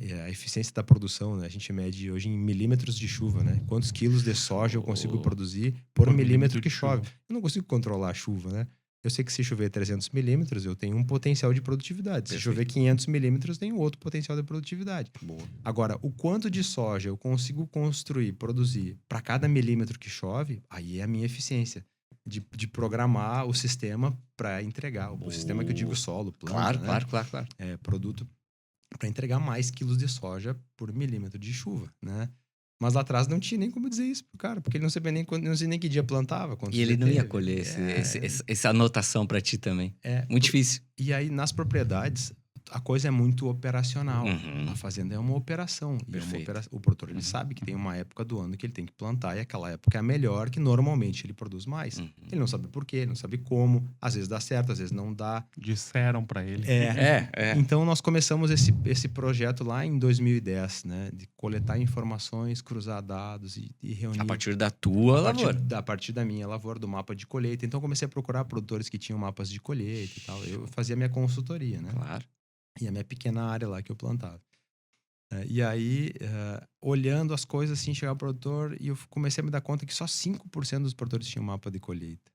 É a eficiência da produção, né? A gente mede hoje em milímetros de chuva, né? Quantos quilos de soja eu consigo produzir por milímetro que chove? Eu não consigo controlar a chuva, né? Eu sei que se chover 300 milímetros, eu tenho um potencial de produtividade. Se chover 500 milímetros, eu tenho outro potencial de produtividade. Boa. Agora, o quanto de soja eu consigo produzir para cada milímetro que chove, aí é a minha eficiência. De programar o sistema para entregar. O sistema que eu digo solo, planta, Claro. Produto para entregar mais quilos de soja por milímetro de chuva, né? Mas lá atrás não tinha nem como dizer isso pro cara, porque ele não sabia nem que dia plantava. E ele não ia colher essa anotação para ti também. Muito difícil. E aí, nas propriedades, a coisa é muito operacional. Uhum. A fazenda é uma operação. O produtor, ele sabe que tem uma época do ano que ele tem que plantar e aquela época é a melhor, que normalmente ele produz mais. Ele não sabe por quê, ele não sabe como. Às vezes dá certo, às vezes não dá. Disseram pra ele. Então, nós começamos esse projeto lá em 2010, né? De coletar informações, cruzar dados e reunir... A partir da tua lavoura. A partir da minha lavoura, do mapa de colheita. Então, eu comecei a procurar produtores que tinham mapas de colheita e tal. Eu fazia minha consultoria, né? Claro. E a minha pequena área lá que eu plantava. E aí, olhando as coisas assim, chegava o produtor e eu comecei a me dar conta que só 5% dos produtores tinham mapa de colheita.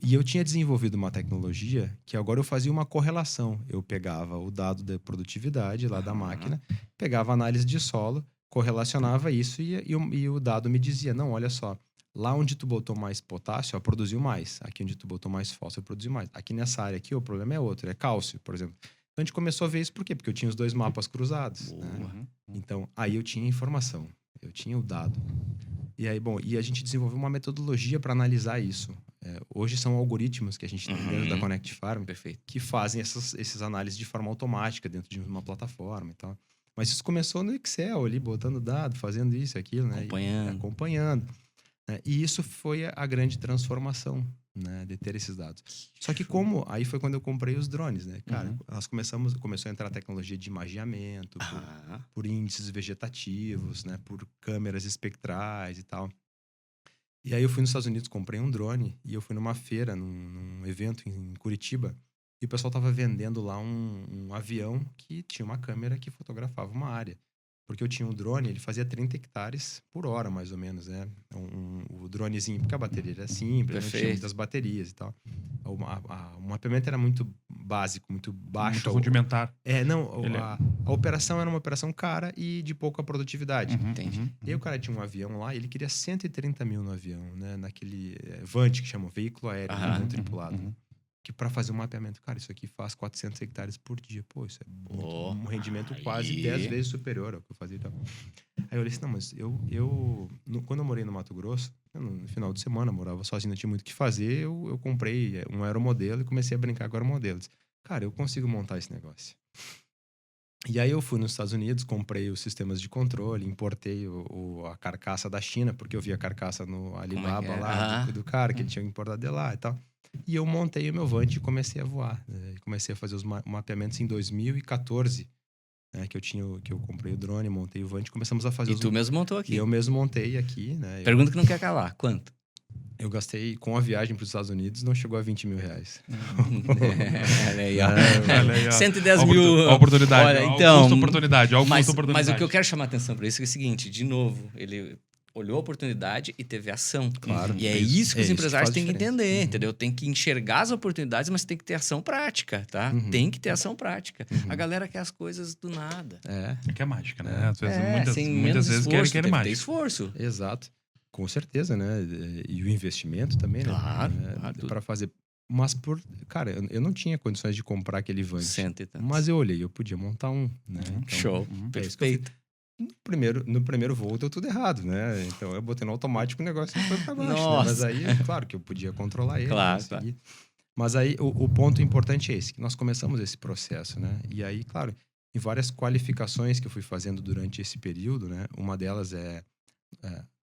E eu tinha desenvolvido uma tecnologia que agora eu fazia uma correlação. Eu pegava o dado da produtividade lá da máquina, pegava a análise de solo, correlacionava isso e o dado me dizia, não, olha só, lá onde tu botou mais potássio, produziu mais. Aqui onde tu botou mais fósforo, produziu mais. Aqui nessa área aqui, o problema é outro, é cálcio, por exemplo. Então a gente começou a ver isso por quê? Porque eu tinha os dois mapas cruzados. Né? Então, aí eu tinha informação, eu tinha o dado. E aí, bom, e a gente desenvolveu uma metodologia para analisar isso. Hoje são algoritmos que a gente tem dentro da Connect Farm que fazem essas análises de forma automática dentro de uma plataforma e tal. Mas isso começou no Excel, ali, botando dado, fazendo isso e aquilo, né? Acompanhando. Né? E isso foi a grande transformação, né? De ter esses dados. Só que aí foi quando eu comprei os drones, né? Cara, começou a entrar a tecnologia de imageamento, por índices vegetativos, né? Por câmeras espectrais e tal. E aí eu fui nos Estados Unidos, comprei um drone e eu fui numa feira, num evento em Curitiba, e o pessoal tava vendendo lá um avião que tinha uma câmera que fotografava uma área. Porque eu tinha um drone, ele fazia 30 hectares por hora, mais ou menos, né? O dronezinho, porque a bateria era simples, não tinha muitas baterias e tal. O mapeamento era muito básico, muito baixo. Muito rudimentar. A operação era uma operação cara e de pouca produtividade. Entendi. E aí o cara tinha um avião lá, ele queria 130 mil no avião, né? Naquele VANT, que chama Veículo Aéreo Não Tripulado. Que para fazer um mapeamento, cara, isso aqui faz 400 hectares por dia. Pô, isso é um rendimento quase 10 vezes superior ao que eu fazia e tal. Aí eu olhei assim, não, mas quando eu morei no Mato Grosso, no final de semana, morava sozinho, não tinha muito o que fazer, eu comprei um aeromodelo e comecei a brincar com aeromodelos. Cara, eu consigo montar esse negócio. E aí eu fui nos Estados Unidos, comprei os sistemas de controle, importei a carcaça da China, porque eu vi a carcaça no Alibaba lá, do cara, que ele tinha importado de lá e tal. E eu montei o meu Vant e comecei a voar. Né? Comecei a fazer os mapeamentos em 2014, né? Que eu comprei o drone, montei o Vant, começamos a fazer tu mesmo montou aqui? E eu mesmo montei aqui, né? Pergunta que não quer calar. Quanto? Eu gastei, com a viagem para os Estados Unidos, não chegou a 20 mil reais. Olha aí, ó. 110 mil. A oportunidade. Olha, então, oportunidade. Mas o que eu quero chamar a atenção para isso é o seguinte, de novo, ele olhou a oportunidade e teve ação. Claro. E é isso que os empresários têm que entender, entendeu? Tem que enxergar as oportunidades, mas tem que ter ação prática, tá? Tem que ter ação prática. A galera quer as coisas do nada. Que é mágica, né? Às vezes, muitas vezes querem mágica. Tem esforço. Exato. Com certeza, né? E o investimento também, né? Claro. Para fazer... Mas, cara, eu não tinha condições de comprar aquele Vant. Mas eu olhei, eu podia montar um, né? Então, show. Perfeito. No primeiro voo deu tudo errado, né? Então eu botei no automático, o negócio foi pra baixo. Né? Mas aí, claro que eu podia controlar ele. Claro. Mas aí o ponto importante é esse, que nós começamos esse processo, né? E aí, claro, em várias qualificações que eu fui fazendo durante esse período, né? Uma delas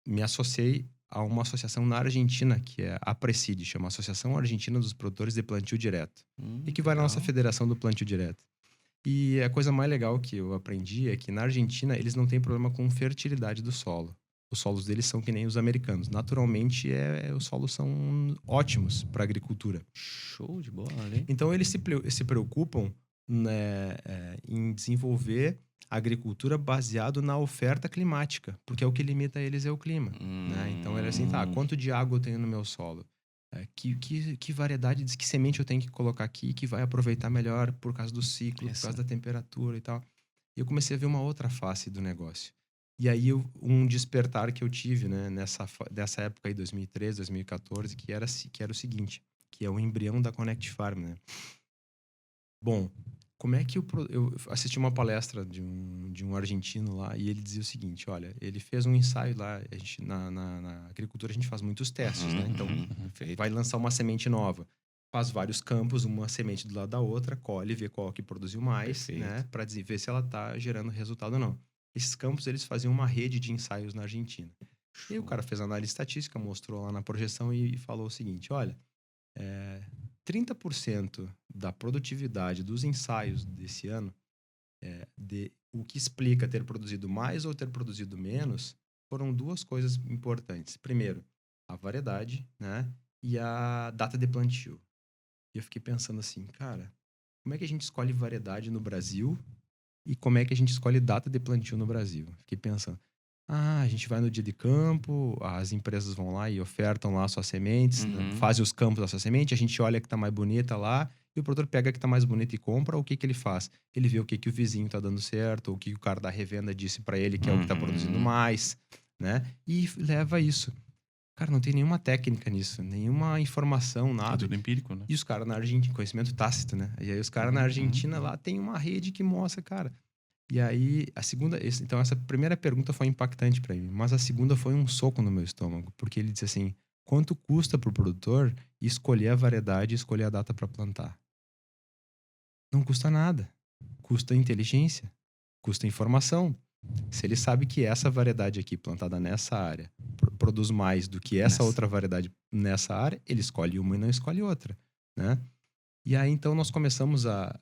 me associei a uma associação na Argentina, que é a APRESID, chama Associação Argentina dos Produtores de Plantio Direto. Equivale à nossa Federação do Plantio Direto. E a coisa mais legal que eu aprendi é que na Argentina eles não têm problema com fertilidade do solo. Os solos deles são que nem os americanos. Naturalmente, os solos são ótimos para a agricultura. Show de bola, hein? Então, eles se preocupam, né, em desenvolver a agricultura baseado na oferta climática, porque é o que limita eles é o clima. Né? Então, ele é assim, quanto de água eu tenho no meu solo? Que variedade, que semente eu tenho que colocar aqui que vai aproveitar melhor por causa do ciclo, por causa da temperatura e tal. E eu comecei a ver uma outra face do negócio. E aí, um despertar que eu tive, né, dessa época aí, 2013, 2014, que era o seguinte, que é o embrião da Connect Farm, né? Bom, como é que eu assisti uma palestra de um argentino lá e ele dizia o seguinte, olha, ele fez um ensaio lá, na agricultura a gente faz muitos testes, né? Então, vai lançar uma semente nova. faz vários campos, uma semente do lado da outra, colhe, vê qual que produziu mais, né? Para ver se ela tá gerando resultado ou não. Esses campos, eles faziam uma rede de ensaios na Argentina. E aí o cara fez análise estatística, mostrou lá na projeção e falou o seguinte, olha, 30% da produtividade dos ensaios desse ano, o que explica ter produzido mais ou ter produzido menos, foram duas coisas importantes. Primeiro, a variedade, né? E a data de plantio. E eu fiquei pensando assim, cara, como é que a gente escolhe variedade no Brasil e como é que a gente escolhe data de plantio no Brasil? Fiquei pensando, a gente vai no dia de campo, as empresas vão lá e ofertam lá suas sementes, né? Fazem os campos da sua semente, a gente olha que tá mais bonita lá e o produtor pega a que tá mais bonita e compra. O que que ele faz? Ele vê o que que o vizinho tá dando certo, o que o cara da revenda disse para ele que é o que tá produzindo mais, né? E leva isso. Cara, não tem nenhuma técnica nisso, nenhuma informação, nada. É tudo empírico, né? E os caras na Argentina, conhecimento tácito, né? E aí os caras na Argentina lá tem uma rede que mostra, cara. E aí então essa primeira pergunta foi impactante para mim, mas a segunda foi um soco no meu estômago, porque ele disse assim: quanto custa pro produtor escolher a variedade e escolher a data para plantar? Não custa nada. Custa inteligência, custa informação. Se ele sabe que essa variedade aqui plantada nessa área produz mais do que essa outra variedade nessa área, ele escolhe uma e não escolhe outra, né? E aí, então, nós começamos a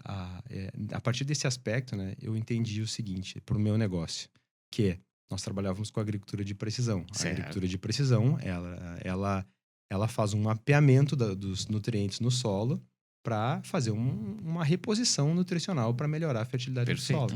partir desse aspecto, né? Eu entendi o seguinte para o meu negócio, que nós trabalhávamos com agricultura de precisão. A agricultura de precisão, ela faz um mapeamento dos nutrientes no solo para fazer uma reposição nutricional para melhorar a fertilidade do solo.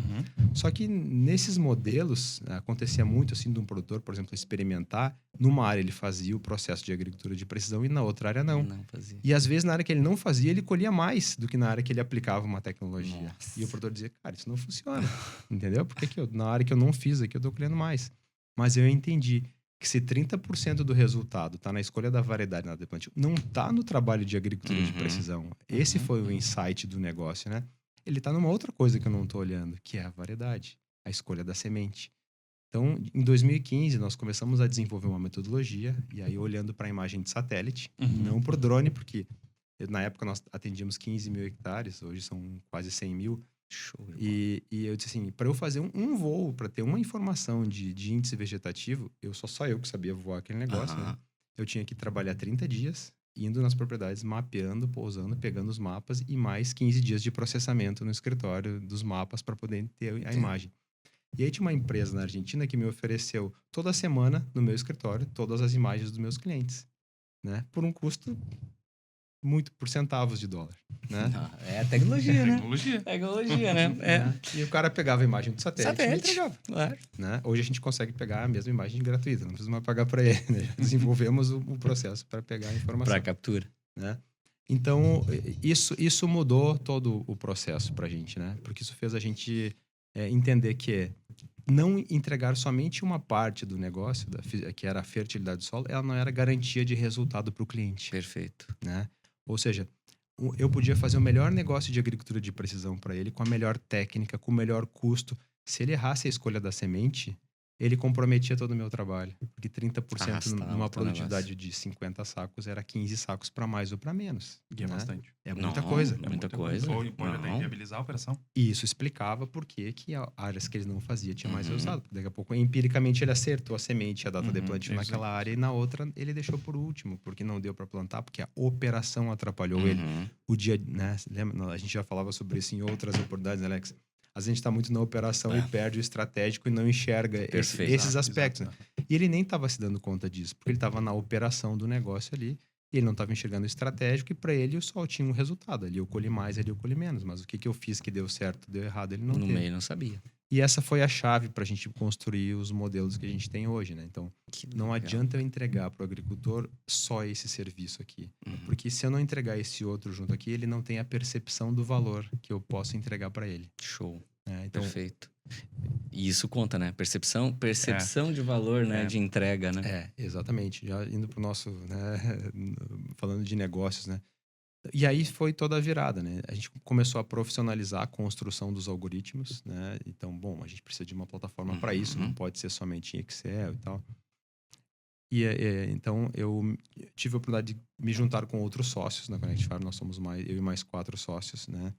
Só que nesses modelos, acontecia muito assim de um produtor, por exemplo, experimentar. Numa área ele fazia o processo de agricultura de precisão e na outra área não. Não fazia. E às vezes na área que ele não fazia, ele colhia mais do que na área que ele aplicava uma tecnologia. Nossa. E o produtor dizia, cara, isso não funciona. Entendeu? Porque na área que eu não fiz aqui, eu tô colhendo mais. Mas eu entendi que se 30% do resultado está na escolha da variedade na de plantio, não está no trabalho de agricultura de precisão. Esse foi o insight do negócio, né? Ele está numa outra coisa que eu não estou olhando, que é a variedade, a escolha da semente. Então, em 2015, nós começamos a desenvolver uma metodologia, e aí olhando para a imagem de satélite, não por drone, porque na época nós atendíamos 15 mil hectares, hoje são quase 100 mil. Show. E eu disse assim, para eu fazer um voo, para ter uma informação de índice vegetativo, só eu que sabia voar aquele negócio, né? Eu tinha que trabalhar 30 dias, indo nas propriedades, mapeando, pousando, pegando os mapas e mais 15 dias de processamento no escritório dos mapas para poder ter a imagem. E aí tinha uma empresa na Argentina que me ofereceu toda semana no meu escritório todas as imagens dos meus clientes, né? Por um custo muito por centavos de dólar, né? É tecnologia, né? Tecnologia, né? E o cara pegava a imagem do satélite e me entregava. Claro. Né? Hoje a gente consegue pegar a mesma imagem gratuita, não precisa mais pagar para ele. Né? Desenvolvemos o processo para pegar a informação. Para captura. Né? Então, isso mudou todo o processo para a gente, né? Porque isso fez a gente entender que não entregar somente uma parte do negócio, que era a fertilidade do solo, ela não era garantia de resultado para o cliente. Perfeito. Né? Ou seja, eu podia fazer o melhor negócio de agricultura de precisão para ele, com a melhor técnica, com o melhor custo. Se ele errasse a escolha da semente, ele comprometia todo o meu trabalho. Porque 30% numa produtividade de 50 sacos era 15 sacos para mais ou para menos. E é bastante. É muita coisa. É muita coisa. Ou pode até inviabilizar a operação. E isso explicava por que áreas que ele não fazia tinha mais resultado. Porque daqui a pouco, empiricamente, ele acertou a semente e a data de plantio naquela área, e na outra ele deixou por último, porque não deu para plantar, porque a operação atrapalhou ele. O dia, né? Lembra? A gente já falava sobre isso em outras oportunidades, né, Alex? Às vezes a gente está muito na operação e perde o estratégico e não enxerga esses aspectos. Exato. Né? E ele nem estava se dando conta disso, porque ele estava na operação do negócio ali, e ele não estava enxergando o estratégico, e para ele só tinha um resultado. Ali eu colhi mais, ali eu colhi menos. Mas o que eu fiz que deu certo, deu errado, ele não teve. No meio não sabia. E essa foi a chave para a gente construir os modelos que a gente tem hoje, né? Então, não adianta eu entregar para o agricultor só esse serviço aqui. Porque se eu não entregar esse outro junto aqui, ele não tem a percepção do valor que eu posso entregar para ele. Show. Então, perfeito. E isso conta, né? Percepção de valor, né? De entrega, né? Exatamente. Já indo para o nosso, né? Falando de negócios, né? E aí foi toda a virada, né? A gente começou a profissionalizar a construção dos algoritmos, né? Então, a gente precisa de uma plataforma para isso, não pode ser somente em Excel e tal. Então, eu tive a oportunidade de me juntar com outros sócios na Connect Farm. Nós somos eu e mais 4 sócios, né?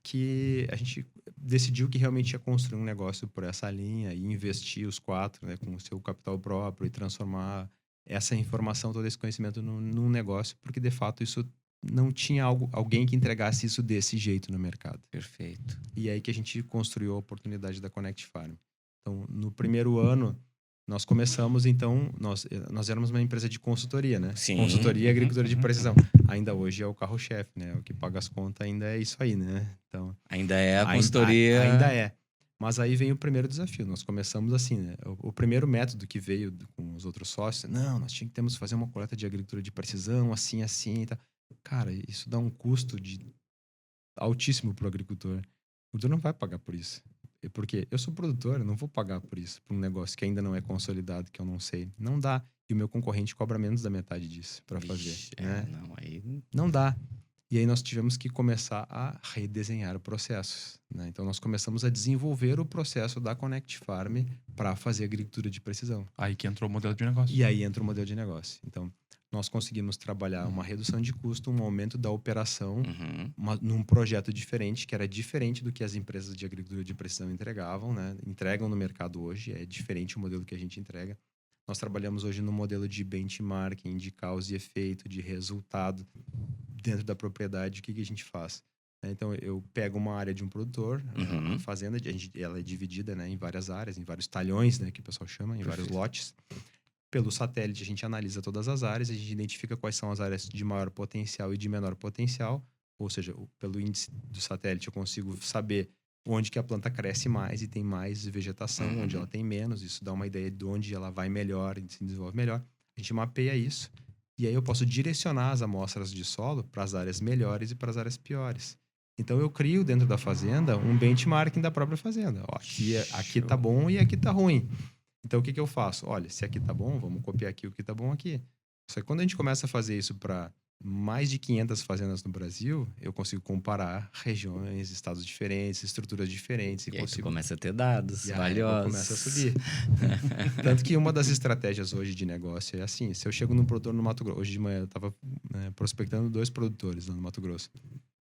Que a gente decidiu que realmente ia construir um negócio por essa linha e investir os 4, né, com o seu capital próprio e transformar essa informação, todo esse conhecimento num negócio, porque de fato isso não tinha alguém que entregasse isso desse jeito no mercado. Perfeito. E aí que a gente construiu a oportunidade da Connect Farm. Então, no primeiro ano, nós começamos, então, nós éramos uma empresa de consultoria, né? Sim. Consultoria e agricultura de precisão. Ainda hoje é o carro-chefe, né? O que paga as contas ainda é isso aí, né? Então, ainda é a consultoria. Ainda é. Mas aí vem o primeiro desafio. Nós começamos assim, né? O primeiro método que veio com os outros sócios, não, nós temos que fazer uma coleta de agricultura de precisão, assim e tal. Cara, isso dá um custo altíssimo para o agricultor. O agricultor não vai pagar por isso. Porque eu sou produtor, eu não vou pagar por isso, por um negócio que ainda não é consolidado, que eu não sei. Não dá. E o meu concorrente cobra menos da metade disso para fazer. Né? Não dá. E aí nós tivemos que começar a redesenhar processos. Né? Então nós começamos a desenvolver o processo da Connect Farm para fazer agricultura de precisão. Aí que entrou o modelo de negócio. E aí entra o modelo de negócio. Então nós conseguimos trabalhar uma redução de custo, um aumento da operação num projeto diferente, que era diferente do que as empresas de agricultura de precisão entregavam, né? Entregam no mercado hoje, é diferente o modelo que a gente entrega. Nós trabalhamos hoje no modelo de benchmarking, de causa e efeito, de resultado dentro da propriedade. O que a gente faz? Então, eu pego uma área de um produtor, a fazenda, ela é dividida, né, em várias áreas, em vários talhões, né, que o pessoal chama, em vários lotes. Pelo satélite, a gente analisa todas as áreas, a gente identifica quais são as áreas de maior potencial e de menor potencial. Ou seja, pelo índice do satélite, eu consigo saber onde que a planta cresce mais e tem mais vegetação, onde ela tem menos. Isso dá uma ideia de onde ela vai melhor e se desenvolve melhor. A gente mapeia isso. E aí eu posso direcionar as amostras de solo para as áreas melhores e para as áreas piores. Então, eu crio dentro da fazenda um benchmarking da própria fazenda. Ó, aqui tá bom e aqui tá ruim. Então, o que eu faço? Olha, se aqui tá bom, vamos copiar aqui o que tá bom aqui. Só que quando a gente começa a fazer isso para mais de 500 fazendas no Brasil, eu consigo comparar regiões, estados diferentes, estruturas diferentes. E aí tu começa a ter dados valiosos. Começa a subir. Tanto que uma das estratégias hoje de negócio é assim, se eu chego num produtor no Mato Grosso, hoje de manhã eu estava prospectando 2 produtores lá no Mato Grosso,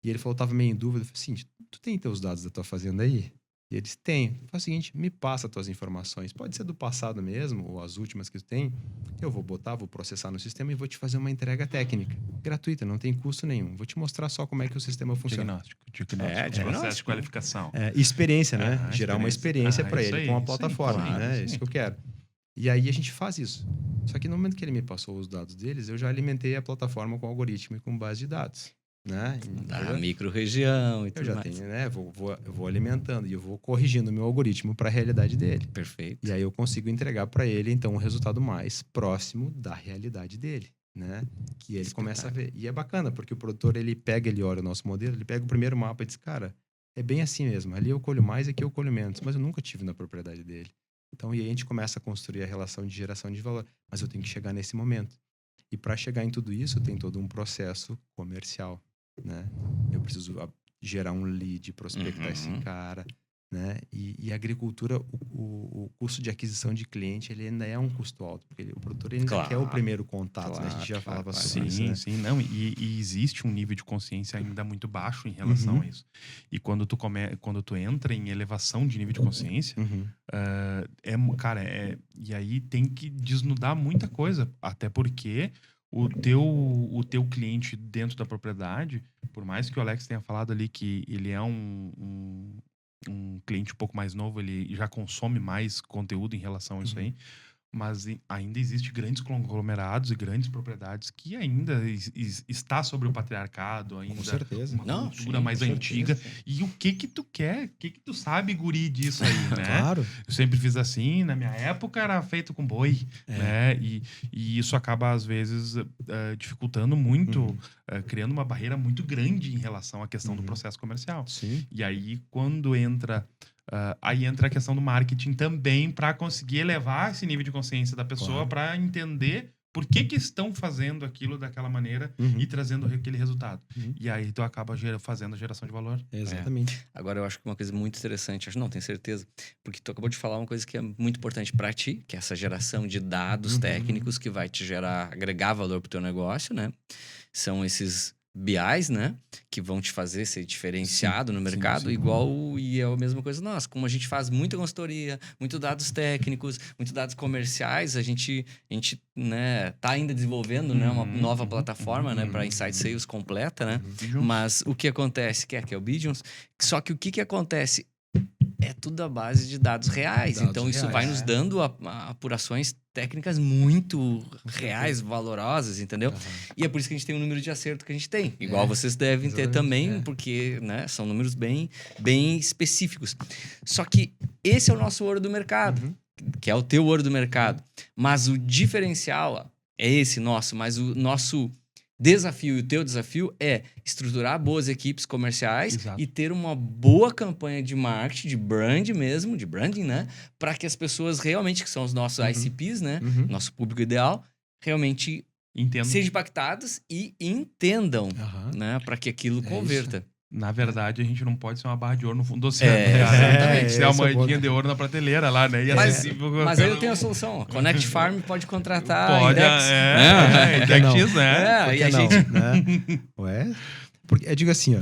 e ele falou, tava meio em dúvida, eu falei assim, tu tem teus dados da tua fazenda aí? E eles têm. Faz o seguinte, me passa as tuas informações. Pode ser do passado mesmo, ou as últimas que tu tem. Eu vou processar no sistema e vou te fazer uma entrega técnica. Gratuita, não tem custo nenhum. Vou te mostrar só como é que o sistema funciona. Diagnóstico. Processo de qualificação. Experiência, né? Gerar uma experiência para ele com a plataforma, claro, né? Isso que eu quero. E aí a gente faz isso. Só que no momento que ele me passou os dados deles, eu já alimentei a plataforma com algoritmo e com base de dados. Né? Da micro-região e tudo mais. Eu já tenho, né? Eu vou alimentando e eu vou corrigindo o meu algoritmo para a realidade dele. Perfeito. E aí eu consigo entregar para ele, então, um resultado mais próximo da realidade dele, né? Que ele começa a ver. E é bacana, porque o produtor, ele olha o nosso modelo, ele pega o primeiro mapa e diz, cara, é bem assim mesmo. Ali eu colho mais, aqui eu colho menos. Mas eu nunca tive na propriedade dele. Então, e aí a gente começa a construir a relação de geração de valor. Mas eu tenho que chegar nesse momento. E para chegar em tudo isso, tem todo um processo comercial. Né? Eu preciso gerar um lead, prospectar esse cara, né? E a agricultura, o custo de aquisição de cliente, ele ainda é um custo alto, porque o produtor ainda quer o primeiro contato, né? A gente já falava sobre isso, né? Sim, não, e existe um nível de consciência ainda muito baixo em relação a isso. E quando tu entra em elevação de nível de consciência, e aí tem que desnudar muita coisa, até porque o teu cliente dentro da propriedade, por mais que o Alex tenha falado ali que ele é um cliente um pouco mais novo, ele já consome mais conteúdo em relação a isso aí, mas ainda existe grandes conglomerados e grandes propriedades que ainda está sobre o patriarcado, ainda com certeza. Uma cultura mais antiga. E o que tu quer? O que tu sabe, guri, disso aí, né? Claro. Eu sempre fiz assim, na minha época era feito com boi, né? E isso acaba, às vezes, dificultando muito, criando uma barreira muito grande em relação à questão do processo comercial. Sim. E aí, quando entra... aí entra a questão do marketing também para conseguir elevar esse nível de consciência da pessoa para entender por que estão fazendo aquilo daquela maneira e trazendo aquele resultado. E aí tu acaba fazendo a geração de valor. Exatamente. Agora, eu acho que uma coisa muito interessante, acho não, tenho certeza, porque tu acabou de falar uma coisa que é muito importante para ti, que é essa geração de dados técnicos que vai te agregar valor pro teu negócio, né? São esses BIs, né? Que vão te fazer ser diferenciado no mercado, igual, e é a mesma coisa nossa. Como a gente faz muita consultoria, muito dados técnicos, muito dados comerciais, a gente né, tá ainda desenvolvendo né, uma nova plataforma né, para Inside Sales completa, né? Mas o que acontece, que é o Bidions, só que o que acontece? É tudo à base de dados reais. Então, isso vai nos dando apurações técnicas muito reais, valorosas, entendeu? E é por isso que a gente tem o número de acerto que a gente tem. Igual vocês devem ter também, porque né, são números bem específicos. Só que esse é o nosso ouro do mercado, que é o teu ouro do mercado. Mas o diferencial é esse nosso, mas o nosso desafio e o teu desafio é estruturar boas equipes comerciais e ter uma boa campanha de marketing, de brand mesmo, de branding, né? Para que as pessoas realmente, que são os nossos ICPs, né? Nosso público ideal, realmente sejam impactadas e entendam, né? Para que aquilo converta. Isso. Na verdade, a gente não pode ser uma barra de ouro no fundo do oceano. Exatamente. Ser uma moedinha de ouro na prateleira lá, né? E mas aí eu tenho a solução. Connect Farm pode contratar pode, Index. Index, né? E a gente... né? Ué? Porque, eu digo assim, ó,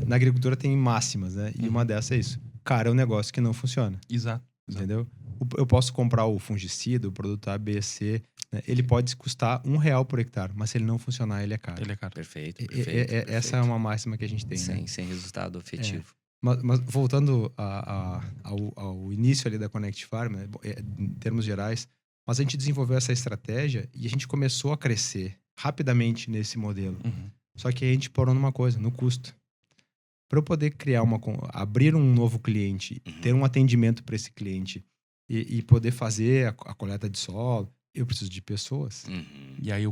na agricultura tem máximas, né? E uma dessas é isso. Cara, é um negócio que não funciona. Exato. Entendeu? Eu posso comprar o fungicida, o produto A, B, C, né? Ele pode custar R$1 por hectare, mas se ele não funcionar, ele é caro. Perfeito. Essa é uma máxima que a gente tem, né? Sem resultado efetivo. Mas voltando ao início ali da Connect Farm, né? Em termos gerais, mas a gente desenvolveu essa estratégia e a gente começou a crescer rapidamente nesse modelo. Só que a gente parou numa coisa, no custo. Para eu poder abrir um novo cliente, ter um atendimento para esse cliente e poder fazer a coleta de solo, eu preciso de pessoas. E aí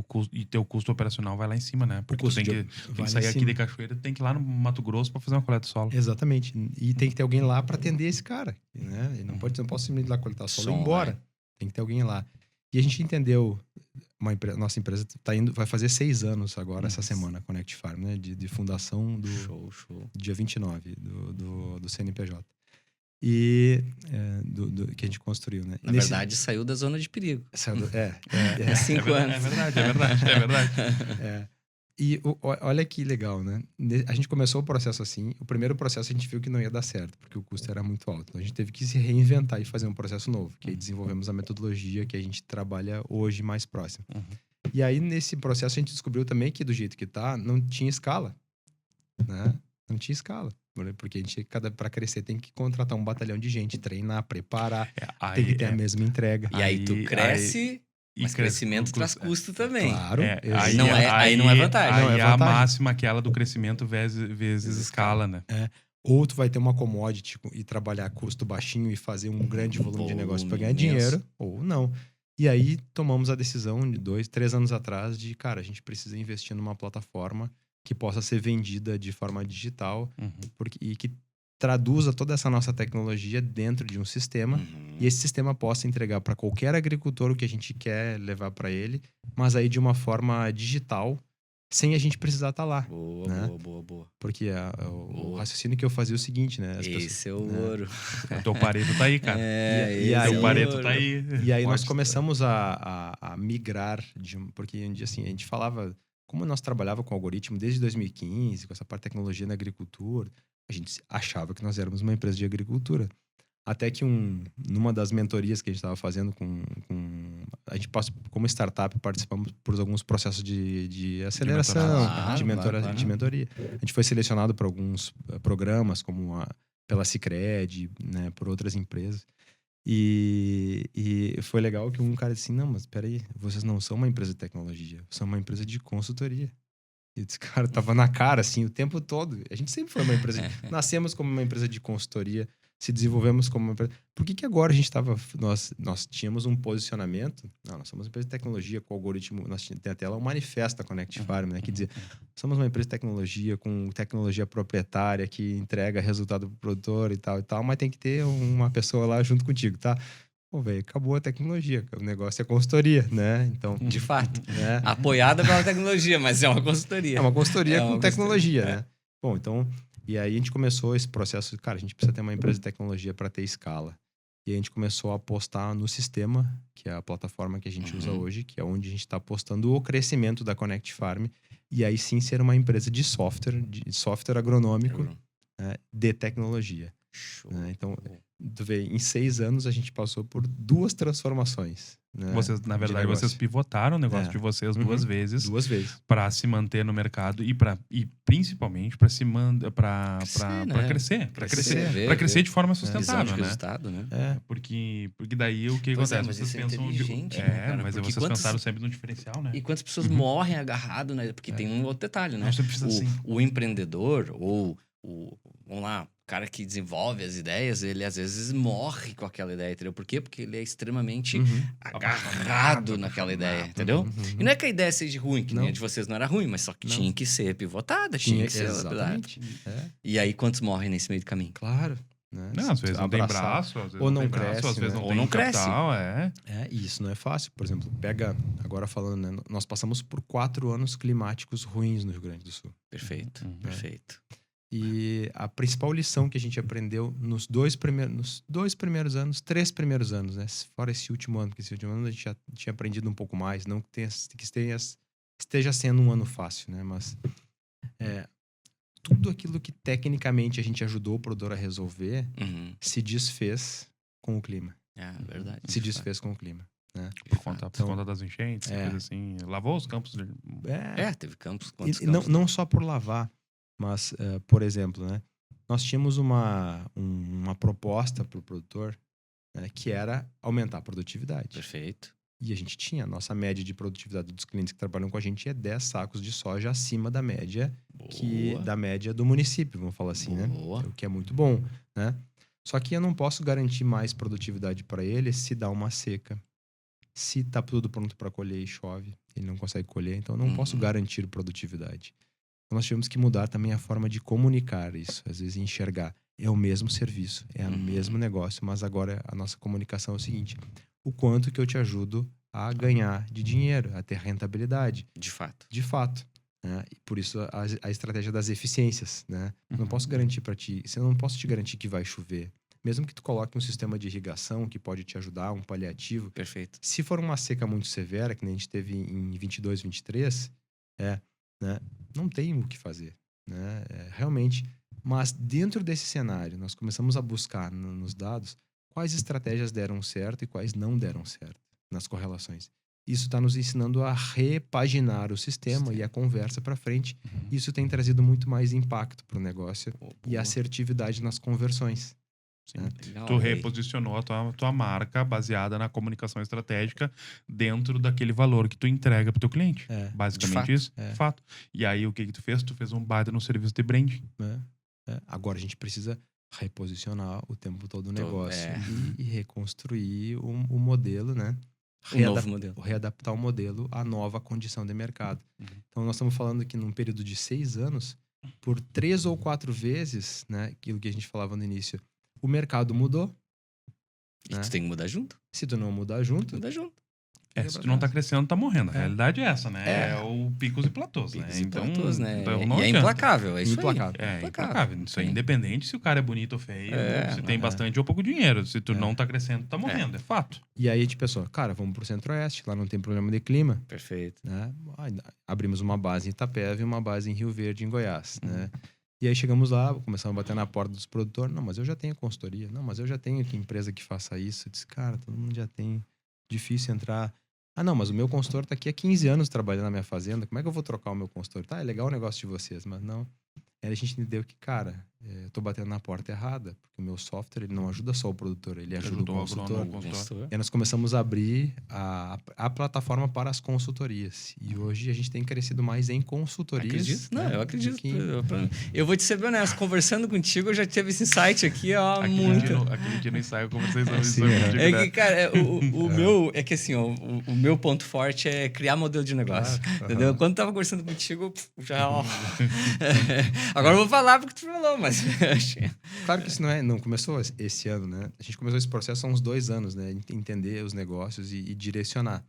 teu custo operacional vai lá em cima, né? Porque tu tem que sair aqui de Cachoeira, tu tem que ir lá no Mato Grosso para fazer uma coleta de solo. Exatamente. E tem que ter alguém lá para atender esse cara, né? E não posso simplesmente ir lá coletar solo e ir embora. Tem que ter alguém lá. E a gente entendeu, nossa empresa vai fazer 6 anos agora, essa semana, Connect Farm, né? De fundação do dia 29 do CNPJ. E que a gente construiu, né? Na verdade, saiu da zona de perigo. Saiu 5 anos. É verdade. E olha que legal, né? A gente começou o processo assim. O primeiro processo a gente viu que não ia dar certo, porque o custo era muito alto. Então a gente teve que se reinventar e fazer um processo novo. Que aí desenvolvemos a metodologia que a gente trabalha hoje mais próximo. E aí, nesse processo, a gente descobriu também que do jeito que tá, não tinha escala. Né? Não tinha escala. Porque a gente, para crescer, tem que contratar um batalhão de gente, treinar, preparar, tem que ter a mesma entrega. E aí tu cresce... Mas crescimento traz custo também. Claro. Aí não é vantagem. Aí é a máxima aquela do crescimento vezes escala, né? Ou tu vai ter uma commodity e trabalhar custo baixinho e fazer um grande volume de negócio para ganhar dinheiro, ou não. E aí tomamos a decisão de 2, 3 anos atrás de, cara, a gente precisa investir numa plataforma que possa ser vendida de forma digital e que traduza toda essa nossa tecnologia dentro de um sistema e esse sistema possa entregar para qualquer agricultor o que a gente quer levar para ele, mas aí de uma forma digital, sem a gente precisar estar lá. Boa. Porque o raciocínio que eu fazia é o seguinte, né? Esse é o ouro. O teu pareto tá aí, cara. O pareto tá aí. E aí nós começamos a migrar, porque um dia assim, a gente falava, como nós trabalhava com algoritmo desde 2015, com essa parte de tecnologia na agricultura, a gente achava que nós éramos uma empresa de agricultura. Até que numa das mentorias que a gente estava fazendo a gente como startup participamos por alguns processos de aceleração, de mentoria. A gente foi selecionado para alguns programas, como pela Sicredi, né, por outras empresas. E foi legal que um cara disse assim, não, mas peraí, vocês não são uma empresa de tecnologia, são uma empresa de consultoria. E esse cara tava na cara, assim, o tempo todo. A gente sempre foi uma empresa... Nascemos como uma empresa de consultoria, se desenvolvemos como uma empresa... Por que agora a gente tava... Nós tínhamos um posicionamento... Não, nós somos uma empresa de tecnologia com algoritmo... Tem até lá um manifesto da Connect Farm, né? Que dizia, somos uma empresa de tecnologia com tecnologia proprietária que entrega resultado pro produtor e tal, mas tem que ter uma pessoa lá junto contigo, tá? Pô, velho, acabou a tecnologia. O negócio é consultoria, né? Então, de fato. Apoiada pela tecnologia, mas é uma consultoria. É uma consultoria com tecnologia, né? Bom, então... E aí a gente começou esse processo... Cara, a gente precisa ter uma empresa de tecnologia para ter escala. E a gente começou a apostar no sistema, que é a plataforma que a gente usa hoje, que é onde a gente está apostando o crescimento da Connect Farm. E aí sim ser uma empresa de software agronômico, né, de tecnologia. Né? Então, tu vê, em 6 anos a gente passou por 2 transformações. Né, vocês, na verdade, vocês pivotaram o negócio de vocês 2 vezes. 2 vezes. Para se manter no mercado e principalmente para se para crescer. Para crescer de forma sustentável, né? Resultado, né? Porque daí o que acontece? Mas vocês pensam mas vocês pensaram sempre no diferencial, né? E quantas pessoas morrem agarrado, né? Porque tem um outro detalhe, né? O empreendedor ou vamos lá, o cara que desenvolve as ideias, ele às vezes morre com aquela ideia, entendeu? Por quê? Porque ele é extremamente agarrado naquela ideia, entendeu? E não é que a ideia seja ruim, que nem a de vocês não era ruim, mas só que tinha que ser pivotada, tinha que ser exatamente. E aí, quantos morrem nesse meio do caminho? Claro. Né? Não, às vezes não tem braço, às vezes ou não cresce, às vezes né? não tem capital, E isso não é fácil. Por exemplo, pega, agora falando, né? Nós passamos por 4 anos climáticos ruins no Rio Grande do Sul. Perfeito, perfeito. E a principal lição que a gente aprendeu nos 2 primeiros anos, 3 primeiros anos, né? Fora esse último ano, porque esse último ano a gente já tinha aprendido um pouco mais, não que esteja sendo um ano fácil, né? Mas tudo aquilo que tecnicamente a gente ajudou o produtor a resolver se desfez com o clima. Verdade. Se desfez com o clima. Né? Por conta das enchentes, coisa assim. Lavou os campos. Teve campos. Não só por lavar, mas, por exemplo, né? Nós tínhamos uma proposta para o produtor, né, que era aumentar a produtividade. Perfeito. E a gente tinha, a nossa média de produtividade dos clientes que trabalham com a gente é 10 sacos de soja acima da média do município, vamos falar assim, né? O que é muito bom, né? Só que eu não posso garantir mais produtividade para ele se dá uma seca. Se tá tudo pronto para colher e chove, ele não consegue colher, então eu não posso garantir produtividade. Então nós tivemos que mudar também a forma de comunicar isso, às vezes enxergar. É o mesmo serviço, é o mesmo negócio, mas agora a nossa comunicação é o seguinte: o quanto que eu te ajudo a ganhar de dinheiro, a ter rentabilidade. De fato. De fato. Né? E por isso a estratégia das eficiências. Né? Eu não posso garantir para ti, eu não posso te garantir que vai chover. Mesmo que tu coloque um sistema de irrigação que pode te ajudar, um paliativo. Perfeito. Se for uma seca muito severa, que nem a gente teve em 22, 23, né? Não tem o que fazer. Né? Realmente. Mas dentro desse cenário, nós começamos a buscar nos dados quais estratégias deram certo e quais não deram certo nas correlações. Isso está nos ensinando a repaginar o sistema e a conversa para frente. Isso tem trazido muito mais impacto para o negócio e assertividade nas conversões. Sim. Tu reposicionou a tua marca baseada na comunicação estratégica dentro daquele valor que tu entrega pro teu cliente. Basicamente isso. Fato. E aí o que tu fez? Tu fez um baita no serviço de branding. Agora a gente precisa reposicionar o tempo todo o negócio e reconstruir o modelo, né? Novo modelo. Readaptar o modelo à nova condição de mercado. Então nós estamos falando que num período de 6 anos, por 3 ou 4 vezes, né? Aquilo que a gente falava no início, o mercado mudou. E tu tem que mudar junto. Se tu não mudar junto... Muda junto. Se tu não tá crescendo, tá morrendo. A realidade é essa, né? É o picos e platôs, né? Platôs, né? Então e é implacável, é isso implacável. É implacável. Isso é independente se o cara é bonito ou feio, se tem bastante ou pouco dinheiro. Se tu não tá crescendo, tá morrendo. É fato. E aí a gente pensou, cara, vamos pro Centro-Oeste, lá não tem problema de clima. Perfeito. Né? Abrimos uma base em Itapeva e uma base em Rio Verde, em Goiás, né? E aí chegamos lá, começamos a bater na porta dos produtores. Não, mas eu já tenho consultoria. Não, mas eu já tenho aqui empresa que faça isso. Eu disse, cara, todo mundo já tem. Difícil entrar. Ah, não, mas o meu consultor tá aqui há 15 anos trabalhando na minha fazenda. Como é que eu vou trocar o meu consultor? Tá, é legal o negócio de vocês, mas não. Aí a gente entendeu que, cara, eu tô batendo na porta errada. Porque o meu software, ele não ajuda só o produtor, ele ajuda o consultor. E aí nós começamos a abrir a plataforma para as consultorias. E hoje a gente tem crescido mais em consultorias. Acredito? Não, eu acredito. Eu vou te ser bem honesto, conversando contigo, eu já tive esse insight aqui, ó, muito. Aquele dia no ensaio eu conversei sobre isso. É que, cara, o meu... É que assim, ó, o meu ponto forte é criar modelo de negócio. Entendeu? Quando eu tava conversando contigo, já... Ó, agora eu vou falar porque tu falou, mas Claro que isso não começou esse ano, né? A gente começou esse processo há uns 2 anos, né? Entender os negócios e direcionar.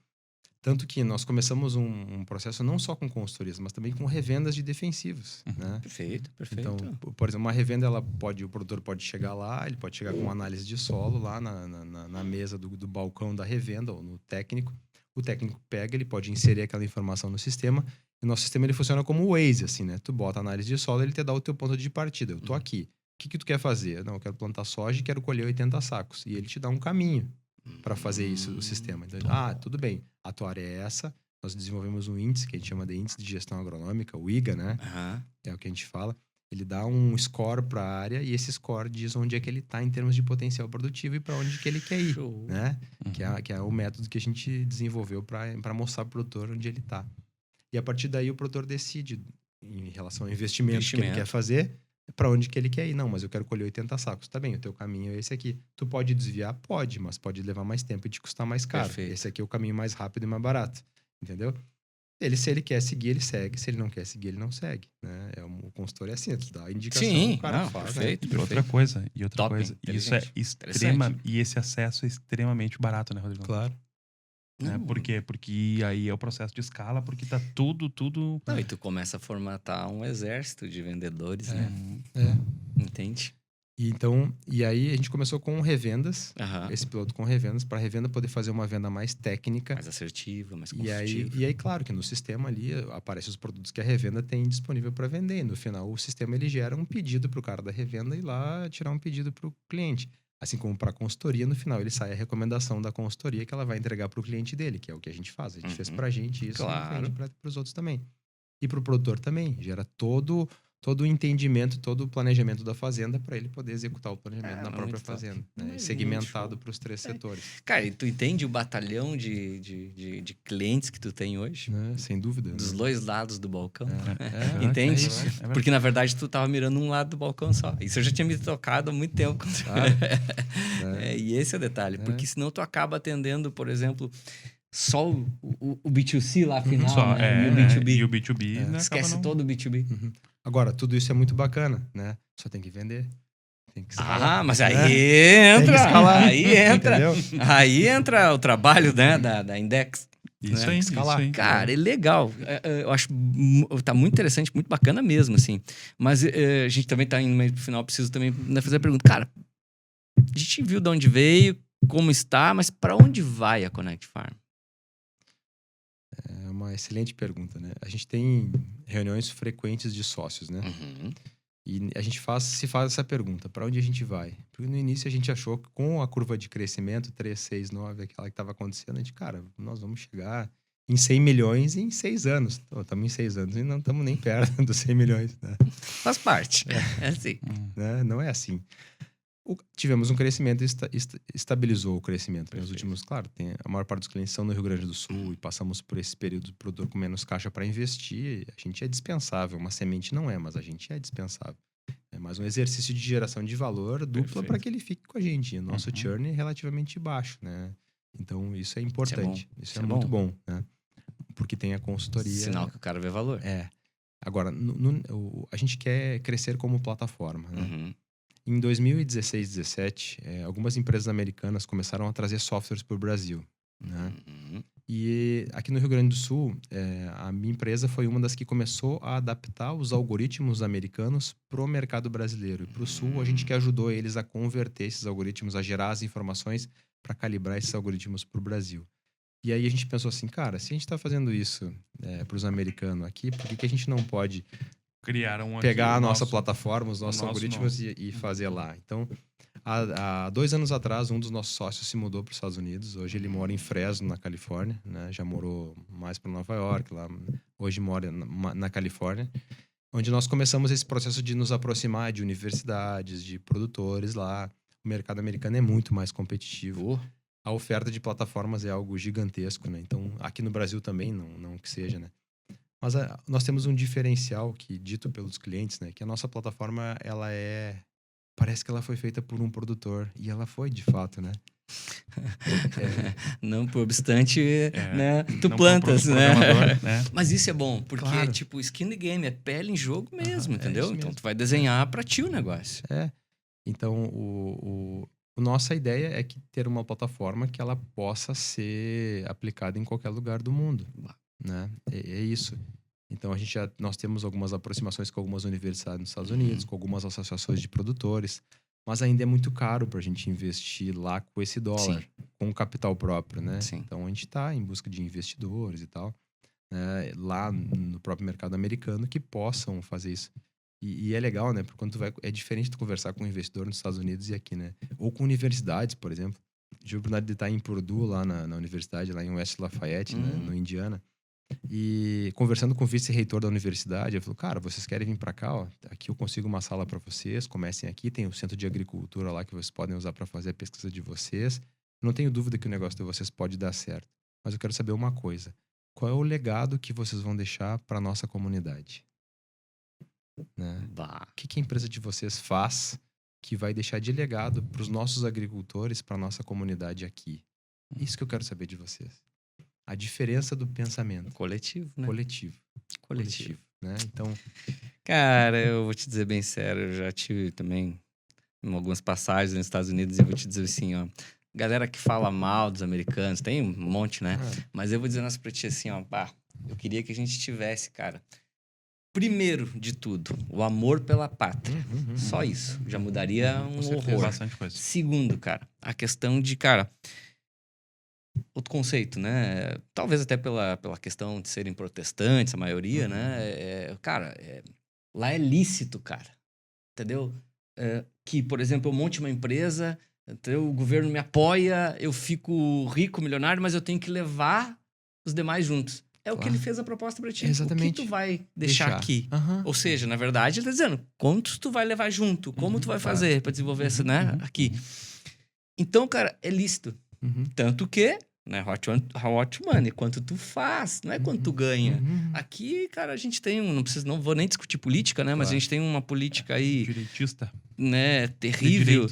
Tanto que nós começamos um processo não só com consultorias, mas também com revendas de defensivos, né? Perfeito. Então, por exemplo, uma revenda, o produtor pode chegar lá, ele pode chegar com uma análise de solo lá na mesa do balcão da revenda ou no técnico. O técnico pega, ele pode inserir aquela informação no sistema. E o nosso sistema ele funciona como o Waze, assim, né? Tu bota a análise de solo, ele te dá o teu ponto de partida. Eu tô aqui. O que tu quer fazer? Não, eu quero plantar soja e quero colher 80 sacos. E ele te dá um caminho para fazer isso, o sistema. Então, tudo bem. A tua área é essa. Nós desenvolvemos um índice que a gente chama de Índice de Gestão Agronômica, o IGA, né? É o que a gente fala. Ele dá um score para a área e esse score diz onde é que ele está em termos de potencial produtivo e para onde que ele quer ir, né? Que é o método que a gente desenvolveu para mostrar para o produtor onde ele está. E a partir daí o produtor decide em relação ao investimento que ele quer fazer, para onde que ele quer ir. Não, mas eu quero colher 80 sacos. Tá bem, o teu caminho é esse aqui. Tu pode desviar? Pode, mas pode levar mais tempo e te custar mais caro. Perfeito. Esse aqui é o caminho mais rápido e mais barato. Entendeu? Se ele quer seguir, ele segue. Se ele não quer seguir, ele não segue. Né? O consultor é assim, tu dá a indicação, o cara faz. Perfeito, né? E outra coisa. Isso é e esse acesso é extremamente barato, né, Rodrigo? Claro. Né? Por quê? Porque aí é o processo de escala, porque tá tudo... Não, e tu começa a formatar um exército de vendedores, né? Entende? E aí a gente começou com revendas, esse piloto com revendas, para a revenda poder fazer uma venda mais técnica. Mais assertiva, mais consultiva. E aí, claro, que no sistema ali aparecem os produtos que a revenda tem disponível para vender. No final, o sistema ele gera um pedido para o cara da revenda ir lá tirar um pedido para o cliente. Assim como para a consultoria, no final ele sai a recomendação da consultoria que ela vai entregar para o cliente dele, que é o que a gente faz. A gente fez para a gente isso e vende para os outros também. E para o produtor também. Gera todo o entendimento, todo o planejamento da fazenda para ele poder executar o planejamento na própria fazenda. Né? Segmentado para os 3 setores. Cara, e tu entende o batalhão de clientes que tu tem hoje? Sem dúvida. Dos 2 lados do balcão. Entende? Porque, na verdade, tu tava mirando um lado do balcão só. Isso eu já tinha me tocado há muito tempo. E esse é o detalhe. Porque senão tu acaba atendendo, por exemplo... Só o B2C lá final, né? E o B2B. Esquece todo o B2B. Agora, tudo isso é muito bacana, né? Só tem que vender. Tem que escalar. Mas aí entra. Aí entra o trabalho, né, da Index. Isso aí, escalar. Cara, é legal. Eu acho tá muito interessante, muito bacana mesmo, assim. Mas a gente também tá indo meio pro final, preciso também fazer a pergunta. Cara, a gente viu de onde veio, como está, mas para onde vai a Connect Farm? É uma excelente pergunta, né? A gente tem reuniões frequentes de sócios, né? E a gente se faz essa pergunta, para onde a gente vai? Porque no início a gente achou que com a curva de crescimento, 3, 6, 9, aquela que estava acontecendo, a gente, cara, nós vamos chegar em 100 milhões em 6 anos. Estamos em 6 anos e não estamos nem perto dos 100 milhões. Né? Faz parte. É assim. Né? Não é assim. Tivemos um crescimento e estabilizou o crescimento. Nos últimos, claro, a maior parte dos clientes são no Rio Grande do Sul e passamos por esse período do produtor com menos caixa para investir. A gente é dispensável. Uma semente não é, mas a gente é dispensável. É mais um exercício de geração de valor dupla para que ele fique com a gente. E o nosso churn é relativamente baixo, né? Então, isso é importante. Isso é muito bom, né? Porque tem a consultoria. Sinal que o cara vê valor. Agora, a gente quer crescer como plataforma, né? Em 2016, 2017, algumas empresas americanas começaram a trazer softwares para o Brasil. Né? E aqui no Rio Grande do Sul, a minha empresa foi uma das que começou a adaptar os algoritmos americanos para o mercado brasileiro. E para o Sul, a gente que ajudou eles a converter esses algoritmos, a gerar as informações para calibrar esses algoritmos para o Brasil. E aí a gente pensou assim, cara, se a gente está fazendo isso para os americanos aqui, por que a gente não pode... pegar a nossa plataforma, os nossos algoritmos e fazer lá. Então, há 2 anos atrás, um dos nossos sócios se mudou para os Estados Unidos. Hoje ele mora em Fresno, na Califórnia. Né? Já morou mais para Nova York. Lá. Hoje mora na Califórnia. Onde nós começamos esse processo de nos aproximar de universidades, de produtores lá. O mercado americano é muito mais competitivo. A oferta de plataformas é algo gigantesco. Né? Então, aqui no Brasil também, não que seja, né? Mas nós temos um diferencial que, dito pelos clientes, né? Que a nossa plataforma, parece que ela foi feita por um produtor. E ela foi, de fato, né? Não por obstante, né? Tu plantas, né? Mas isso é bom, porque Claro. tipo, skin the game, é pele em jogo mesmo, entendeu? Então tu vai desenhar pra ti o negócio. Então, nossa ideia é que ter uma plataforma que ela possa ser aplicada em qualquer lugar do mundo, né? É isso. Então, nós temos algumas aproximações com algumas universidades nos Estados Unidos, com algumas associações de produtores, mas ainda é muito caro para a gente investir lá com esse dólar, com o capital próprio, né? Sim. Então, a gente está em busca de investidores e tal, né? Lá no próprio mercado americano que possam fazer isso. E é legal, né? Porque quando é diferente de conversar com um investidor nos Estados Unidos e aqui, né? Ou com universidades, por exemplo. Tive a oportunidade de estar em Purdue, lá na universidade, lá em West Lafayette, né? No Indiana. E conversando com o vice-reitor da universidade, ele falou, cara, vocês querem vir para cá? Ó, aqui eu consigo uma sala para vocês, comecem aqui, tem o centro de agricultura lá que vocês podem usar para fazer a pesquisa de vocês. Não tenho dúvida que o negócio de vocês pode dar certo. Mas eu quero saber uma coisa. Qual é o legado que vocês vão deixar para nossa comunidade? Né? O que a empresa de vocês faz que vai deixar de legado para os nossos agricultores, para nossa comunidade aqui? Isso que eu quero saber de vocês. A diferença do pensamento. Coletivo, né? Coletivo. Né? Então... Cara, eu vou te dizer bem sério, eu já tive também em algumas passagens nos Estados Unidos e eu vou te dizer assim, ó. Galera que fala mal dos americanos, tem um monte, né? Mas eu vou dizer pra ti assim, ó. Eu queria que a gente tivesse, cara... Primeiro de tudo, o amor pela pátria. Só isso. Já mudaria um horror. Bastante coisa. Segundo, cara, a questão de, cara... Outro conceito, né? Talvez até pela questão de serem protestantes, a maioria, né? Lá é lícito, cara. Entendeu? Que, por exemplo, eu monte uma empresa, o governo me apoia, eu fico rico, milionário, mas eu tenho que levar os demais juntos. É o que ele fez a proposta pra ti. Exatamente. O que tu vai deixar aqui? Ou seja, na verdade, ele tá dizendo quantos tu vai levar junto, como tu vai fazer pra desenvolver essa, né? Aqui. Então, cara, é lícito. Tanto que, né, hot money, quanto tu faz, não é quanto tu ganha. Aqui, cara, a gente tem não vou nem discutir política, né? Mas a gente tem uma política aí... Direitista. Né, terrível,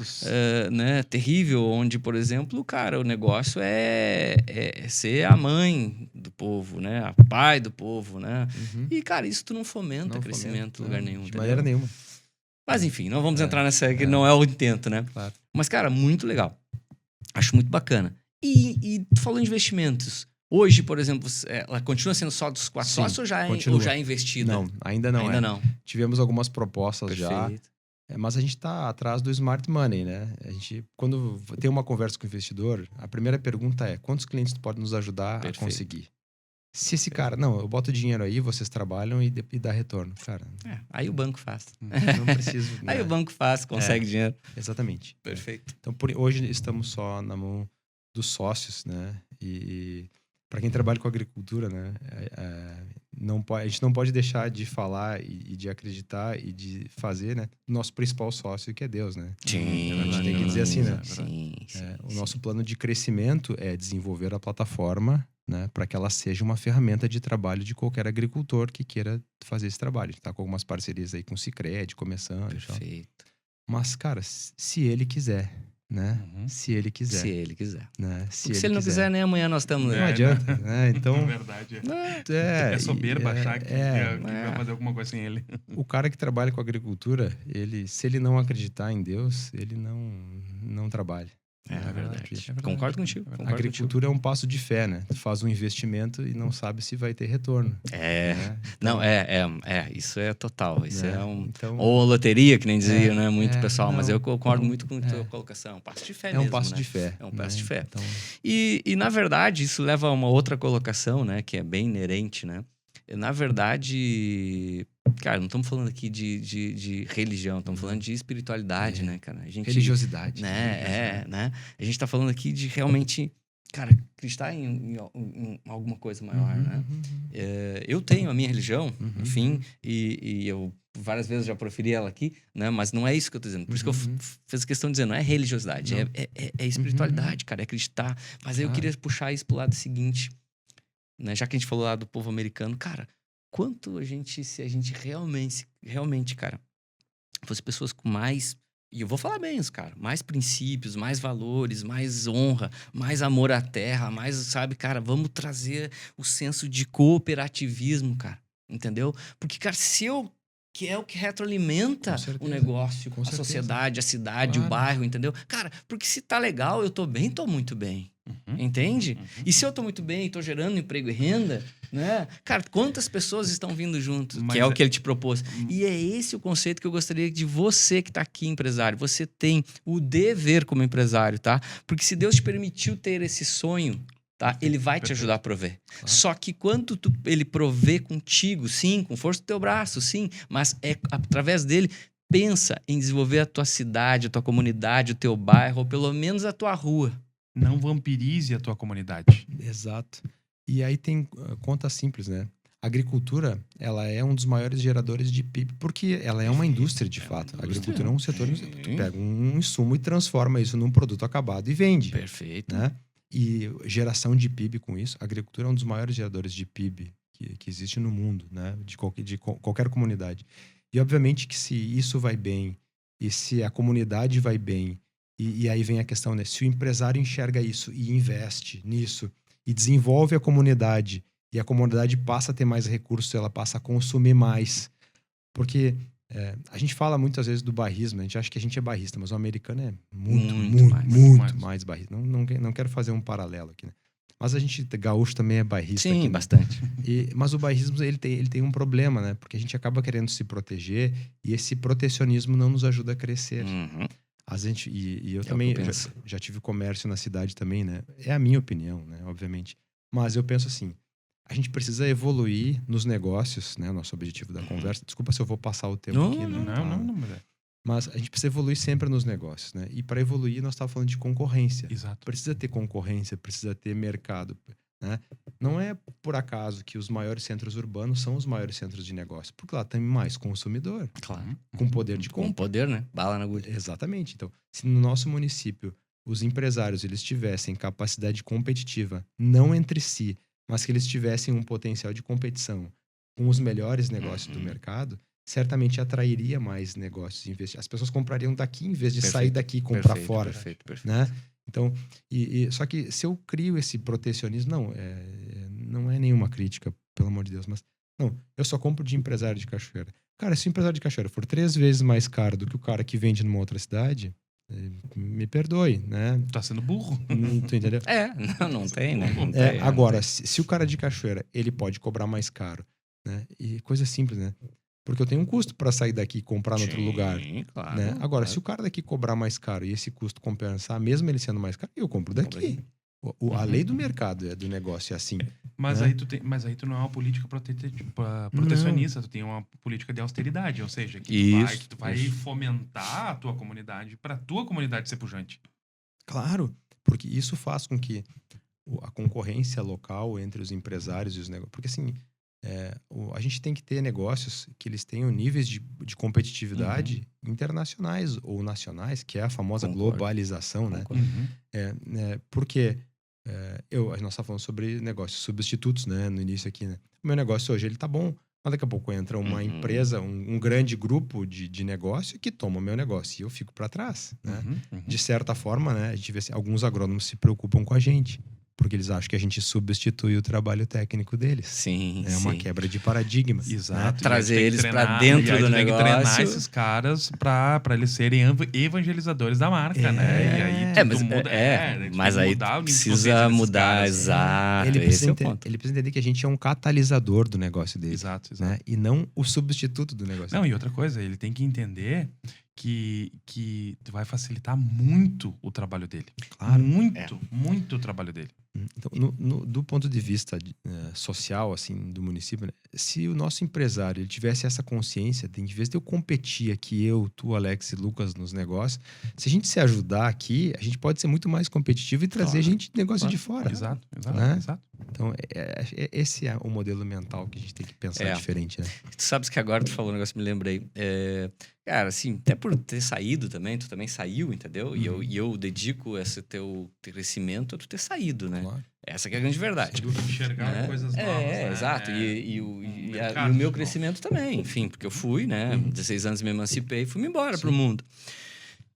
né, terrível, onde, por exemplo, cara, o negócio é ser a mãe do povo, né, a pai do povo, né? E, cara, isso tu não fomenta crescimento em lugar nenhum. De maneira nenhuma. Mas, enfim, não vamos entrar nessa que não é o intento, né? Claro. Mas, cara, muito legal. Acho muito bacana. E tu falou em investimentos. Hoje, por exemplo, ela continua sendo só dos 4 sócios ou já é investida? Não, ainda não. Ainda não. Tivemos algumas propostas. Perfeito. Já. Mas a gente está atrás do smart money, né? A gente, quando tem uma conversa com o investidor, a primeira pergunta é: quantos clientes tu pode nos ajudar a conseguir? Se esse cara, não, eu boto dinheiro aí, vocês trabalham e dá retorno. Cara, aí o banco faz. Não preciso. Né? Aí o banco faz, consegue dinheiro. Exatamente. Perfeito. Então, hoje estamos só na mão dos sócios, né? E para quem trabalha com agricultura, né? A gente não pode deixar de falar e de acreditar e de fazer, né? Nosso principal sócio, que é Deus, né? Sim. A gente tem que dizer assim, né? Sim, nosso plano de crescimento é desenvolver a plataforma, né? Para que ela seja uma ferramenta de trabalho de qualquer agricultor que queira fazer esse trabalho. A gente tá com algumas parcerias aí com o Sicredi, começando. Perfeito. Mas, cara, se ele quiser, né? Se ele quiser. Se ele quiser. Né? Se ele não quiser, nem amanhã nós estamos... Não adianta, né? Então... É verdade. É soberba achar que vai fazer alguma coisa sem ele. O cara que trabalha com agricultura, se ele não acreditar em Deus, ele não trabalha. É verdade. Concordo contigo. A agricultura é um passo de fé, né? Tu faz um investimento e não sabe se vai ter retorno. Né? Então, isso é total. Isso é então, ou a loteria, que nem dizia, né? Muito pessoal, mas eu concordo muito com a tua colocação. É um passo de fé mesmo, um passo né? de fé. É um passo de fé. Então... E, na verdade, isso leva a uma outra colocação, né? Que é bem inerente, né? Na verdade, cara, não estamos falando aqui de religião, estamos falando de espiritualidade, né, cara? Religiosidade. Né? A gente está falando aqui de realmente, cara, acreditar em alguma coisa maior, né? Eu tenho a minha religião, enfim, e eu várias vezes já proferi ela aqui, né? Mas não é isso que eu tô dizendo. Por isso que eu fiz questão de dizer, não é religiosidade, é espiritualidade, cara, é acreditar. Mas aí eu queria puxar isso pro lado seguinte, né? Já que a gente falou lá do povo americano, cara, quanto se a gente realmente, cara, fosse pessoas com mais E eu vou falar bem isso, cara. Mais princípios, mais valores, mais honra, mais amor à terra, mais, sabe, cara, vamos trazer o senso de cooperativismo, cara. Entendeu? Porque, cara, que é o que retroalimenta o negócio, a sociedade, a cidade, o bairro, entendeu? Cara, porque se tá legal, eu tô bem, tô muito bem. Entende? E se eu tô muito bem e tô gerando emprego e renda, né? Cara, quantas pessoas estão vindo junto? Que é o que ele te propôs. E é esse o conceito que eu gostaria de você que tá aqui, empresário. Você tem o dever como empresário, tá? Porque se Deus te permitiu ter esse sonho, tá? Ele vai te ajudar a prover. Claro. Só que quando ele provê contigo, sim, com força do teu braço, sim, mas é através dele, pensa em desenvolver a tua cidade, a tua comunidade, o teu bairro, ou pelo menos a tua rua. Não vampirize a tua comunidade. Exato. E aí tem conta simples, né? A agricultura, ela é um dos maiores geradores de PIB, porque ela é uma indústria, de fato. A agricultura é um setor... Tu pega um insumo e transforma isso num produto acabado e vende. Perfeito. Né? E geração de PIB com isso. A agricultura é um dos maiores geradores de PIB que existe no mundo, né? De qualquer comunidade. E, obviamente, que se isso vai bem e se a comunidade vai bem, e aí vem a questão, né? Se o empresário enxerga isso e investe nisso e desenvolve a comunidade e a comunidade passa a ter mais recursos, ela passa a consumir mais. Porque a gente fala muitas vezes do bairrismo, a gente acha que a gente é bairrista, mas o americano é muito mais bairrista. Não quero fazer um paralelo aqui, né? Mas a gente, gaúcho, também é bairrista. Sim, aqui, bastante. Mas o bairrismo, ele tem um problema, né? Porque a gente acaba querendo se proteger e esse protecionismo não nos ajuda a crescer. Eu também já tive comércio na cidade também, né? É a minha opinião, né? Obviamente. Mas eu penso assim, a gente precisa evoluir nos negócios, né? Nosso objetivo da conversa. Desculpa se eu vou passar o tempo aqui. Não. Mas a gente precisa evoluir sempre nos negócios, né? E para evoluir, nós estávamos falando de concorrência. Exato. Precisa ter concorrência, precisa ter mercado, né? Não é por acaso que os maiores centros urbanos são os maiores centros de negócio, porque lá tem mais consumidor. Claro. Com poder de compra. Com poder, né? Bala na agulha. Exatamente. Então, se no nosso município os empresários eles tivessem capacidade competitiva, não entre si, mas que eles tivessem um potencial de competição com os melhores negócios do mercado, certamente atrairia mais negócios. As pessoas comprariam daqui em vez de sair daqui e comprar fora. Perfeito. Né? Então, só que se eu crio esse protecionismo, não é nenhuma crítica, pelo amor de Deus, mas não, eu só compro de empresário de Cachoeira. Cara, se o empresário de Cachoeira for 3 vezes mais caro do que o cara que vende numa outra cidade, me perdoe, né? Tá sendo burro. Tu entendeu? Não tem, né? Agora, se o cara de Cachoeira, ele pode cobrar mais caro, né? E coisa simples, né? Porque eu tenho um custo para sair daqui e comprar em outro lugar. Claro, né? Agora, se o cara daqui cobrar mais caro e esse custo compensar, mesmo ele sendo mais caro, eu compro daqui. A lei do mercado, do negócio é assim. Mas, né? aí tu não é uma política protecionista, tu tem uma política de austeridade, ou seja, que tu vai fomentar a tua comunidade para a tua comunidade ser pujante. Claro, porque isso faz com que a concorrência local entre os empresários e os negócios... Porque assim, a gente tem que ter negócios que eles tenham níveis de competitividade internacionais ou nacionais, que é a famosa globalização, né? Porque nós estávamos falando sobre negócios substitutos, né? No início aqui, né? O meu negócio hoje, ele tá bom, mas daqui a pouco entra uma empresa, um grande grupo de negócio que toma o meu negócio e eu fico para trás, né? De certa forma, né? A gente vê assim, alguns agrônomos se preocupam com a gente, porque eles acham que a gente substitui o trabalho técnico deles. Sim, É uma quebra de paradigma. Exato. Trazer eles para dentro do negócio. Tem que treinar esses caras para eles serem evangelizadores da marca, né? E aí tudo muda. Mas aí precisa mudar, exato. Ele precisa entender que a gente é um catalisador do negócio dele. Exato. Né? E não o substituto do negócio dele. E outra coisa, ele tem que entender que vai facilitar muito o trabalho dele. Claro. Muito o trabalho dele. Então, do ponto de vista social, assim, do município, né? Se o nosso empresário ele tivesse essa consciência, em vez de eu competir aqui, tu, Alex e Lucas, nos negócios, se a gente se ajudar aqui, a gente pode ser muito mais competitivo e trazer gente de negócio de fora. Exato. Então, esse é o modelo mental que a gente tem que pensar diferente, né? Tu sabes que agora tu falou um negócio, me lembrei. Cara, assim, até por ter saído também, tu também saiu, entendeu? E eu dedico esse teu crescimento a tu ter saído, né? Claro. Essa que é a grande verdade. Enxergar coisas novas. Né? Exato. E o meu crescimento também, enfim, porque eu fui, né? 16 anos me emancipei e fui embora pro mundo.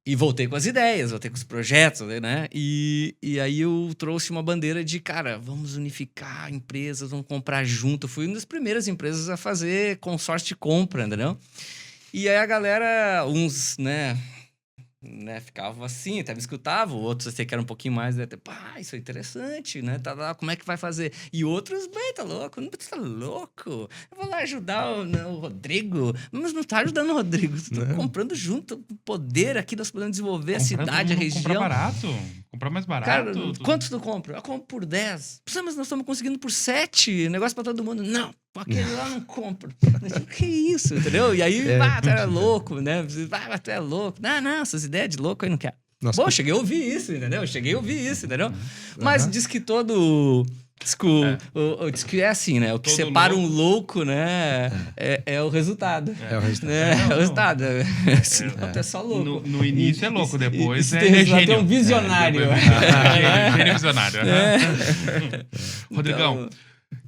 E voltei com as ideias, voltei com os projetos, né? E aí eu trouxe uma bandeira de, cara, vamos unificar empresas, vamos comprar junto. Eu fui uma das primeiras empresas a fazer consórcio de compra, entendeu? E aí a galera, uns, né, ficavam assim, até me escutavam, outros assim, que eram um pouquinho mais, né, pá, isso é interessante, né, tá lá, como é que vai fazer? E outros, bem, tá louco, não tá louco, eu vou lá ajudar o Rodrigo, mas não tá ajudando o Rodrigo, tô comprando junto, o poder aqui, nós podemos desenvolver a cidade, a região. Comprar barato, comprar mais barato. Cara, quantos tu compra? Eu compro por 10. Mas nós estamos conseguindo por 7, negócio pra todo mundo. Não, aquele lá não compra. O que isso, entendeu? E aí, tu é louco, né? Tu é louco. Não, essas ideias de louco aí não quer. Nossa, Bom, cheguei a ouvir isso, entendeu? Mas diz que todo... Diz que é assim, né? O que todo separa louco. Um louco, né? É o resultado. É o resultado. É o resultado. Senão é só louco. No início é louco, depois é gênio. É um visionário. Gênio visionário. Rodrigão, então,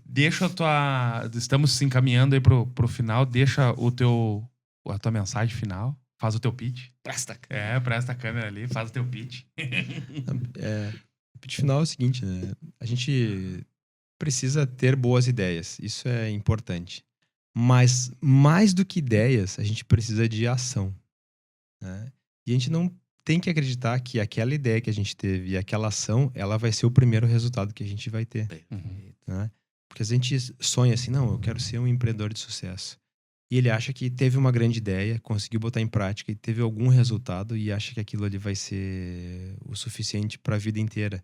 deixa a tua... Estamos se encaminhando aí pro final. Deixa a tua mensagem final. Faz o teu pitch. Presta a câmera ali. Faz o teu pitch. O pitch final é o seguinte, né? A gente precisa ter boas ideias. Isso é importante. Mas, mais do que ideias, a gente precisa de ação. Né? E a gente não tem que acreditar que aquela ideia que a gente teve e aquela ação, ela vai ser o primeiro resultado que a gente vai ter. Né? Porque a gente sonha assim, não, eu quero ser um empreendedor de sucesso. E ele acha que teve uma grande ideia, conseguiu botar em prática e teve algum resultado e acha que aquilo ali vai ser o suficiente para a vida inteira.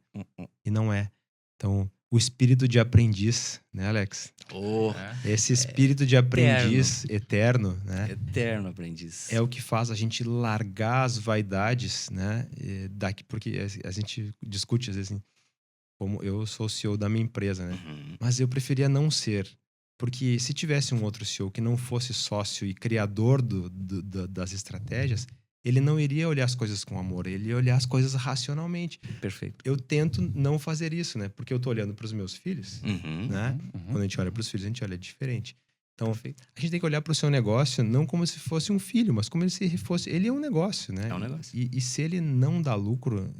E não é. Então, o espírito de aprendiz, né, Alex? Esse espírito de aprendiz eterno, né? Eterno aprendiz. É o que faz a gente largar as vaidades, né? Porque a gente discute às vezes assim, como eu sou o CEO da minha empresa, né? Mas eu preferia não ser. Porque se tivesse um outro CEO que não fosse sócio e criador das estratégias, ele não iria olhar as coisas com amor, ele ia olhar as coisas racionalmente. Perfeito. Eu tento não fazer isso, né? Porque eu tô olhando para os meus filhos, né? Quando a gente olha para os filhos, a gente olha diferente. Então, a gente tem que olhar para o seu negócio não como se fosse um filho, mas como se fosse... Ele é um negócio, né? É um negócio. E se ele não dá lucro,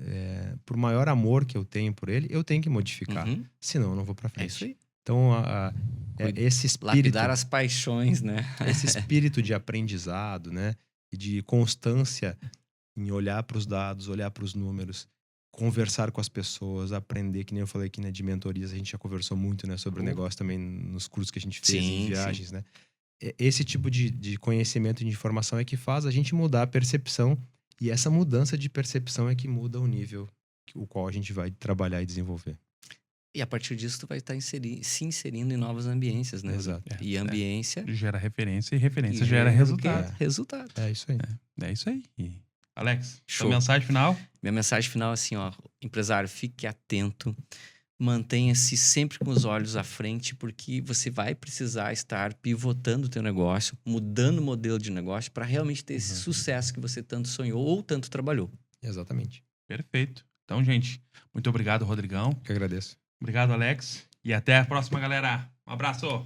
por maior amor que eu tenho por ele, eu tenho que modificar. Senão eu não vou para frente. É isso aí. Então, esse espírito... Lapidar as paixões, né? Esse espírito de aprendizado, né? E de constância em olhar para os dados, olhar para os números, conversar com as pessoas, aprender, que nem eu falei aqui, né? De mentorias, a gente já conversou muito, né? Sobre o negócio também nos cursos que a gente fez, em viagens, né? Esse tipo de conhecimento e de informação é que faz a gente mudar a percepção. E essa mudança de percepção é que muda o nível o qual a gente vai trabalhar e desenvolver. E a partir disso, tu vai estar se inserindo em novas ambiências, né? Exato. E ambiência... Gera referência e referência gera resultado. Resultado. É isso aí. É isso aí. Alex, Show. Sua mensagem final? Minha mensagem final é assim, ó. Empresário, fique atento. Mantenha-se sempre com os olhos à frente, porque você vai precisar estar pivotando o teu negócio, mudando o modelo de negócio para realmente ter esse sucesso que você tanto sonhou ou tanto trabalhou. Exatamente. Perfeito. Então, gente, muito obrigado, Rodrigão. Eu que agradeço. Obrigado, Alex. E até a próxima, galera. Um abraço.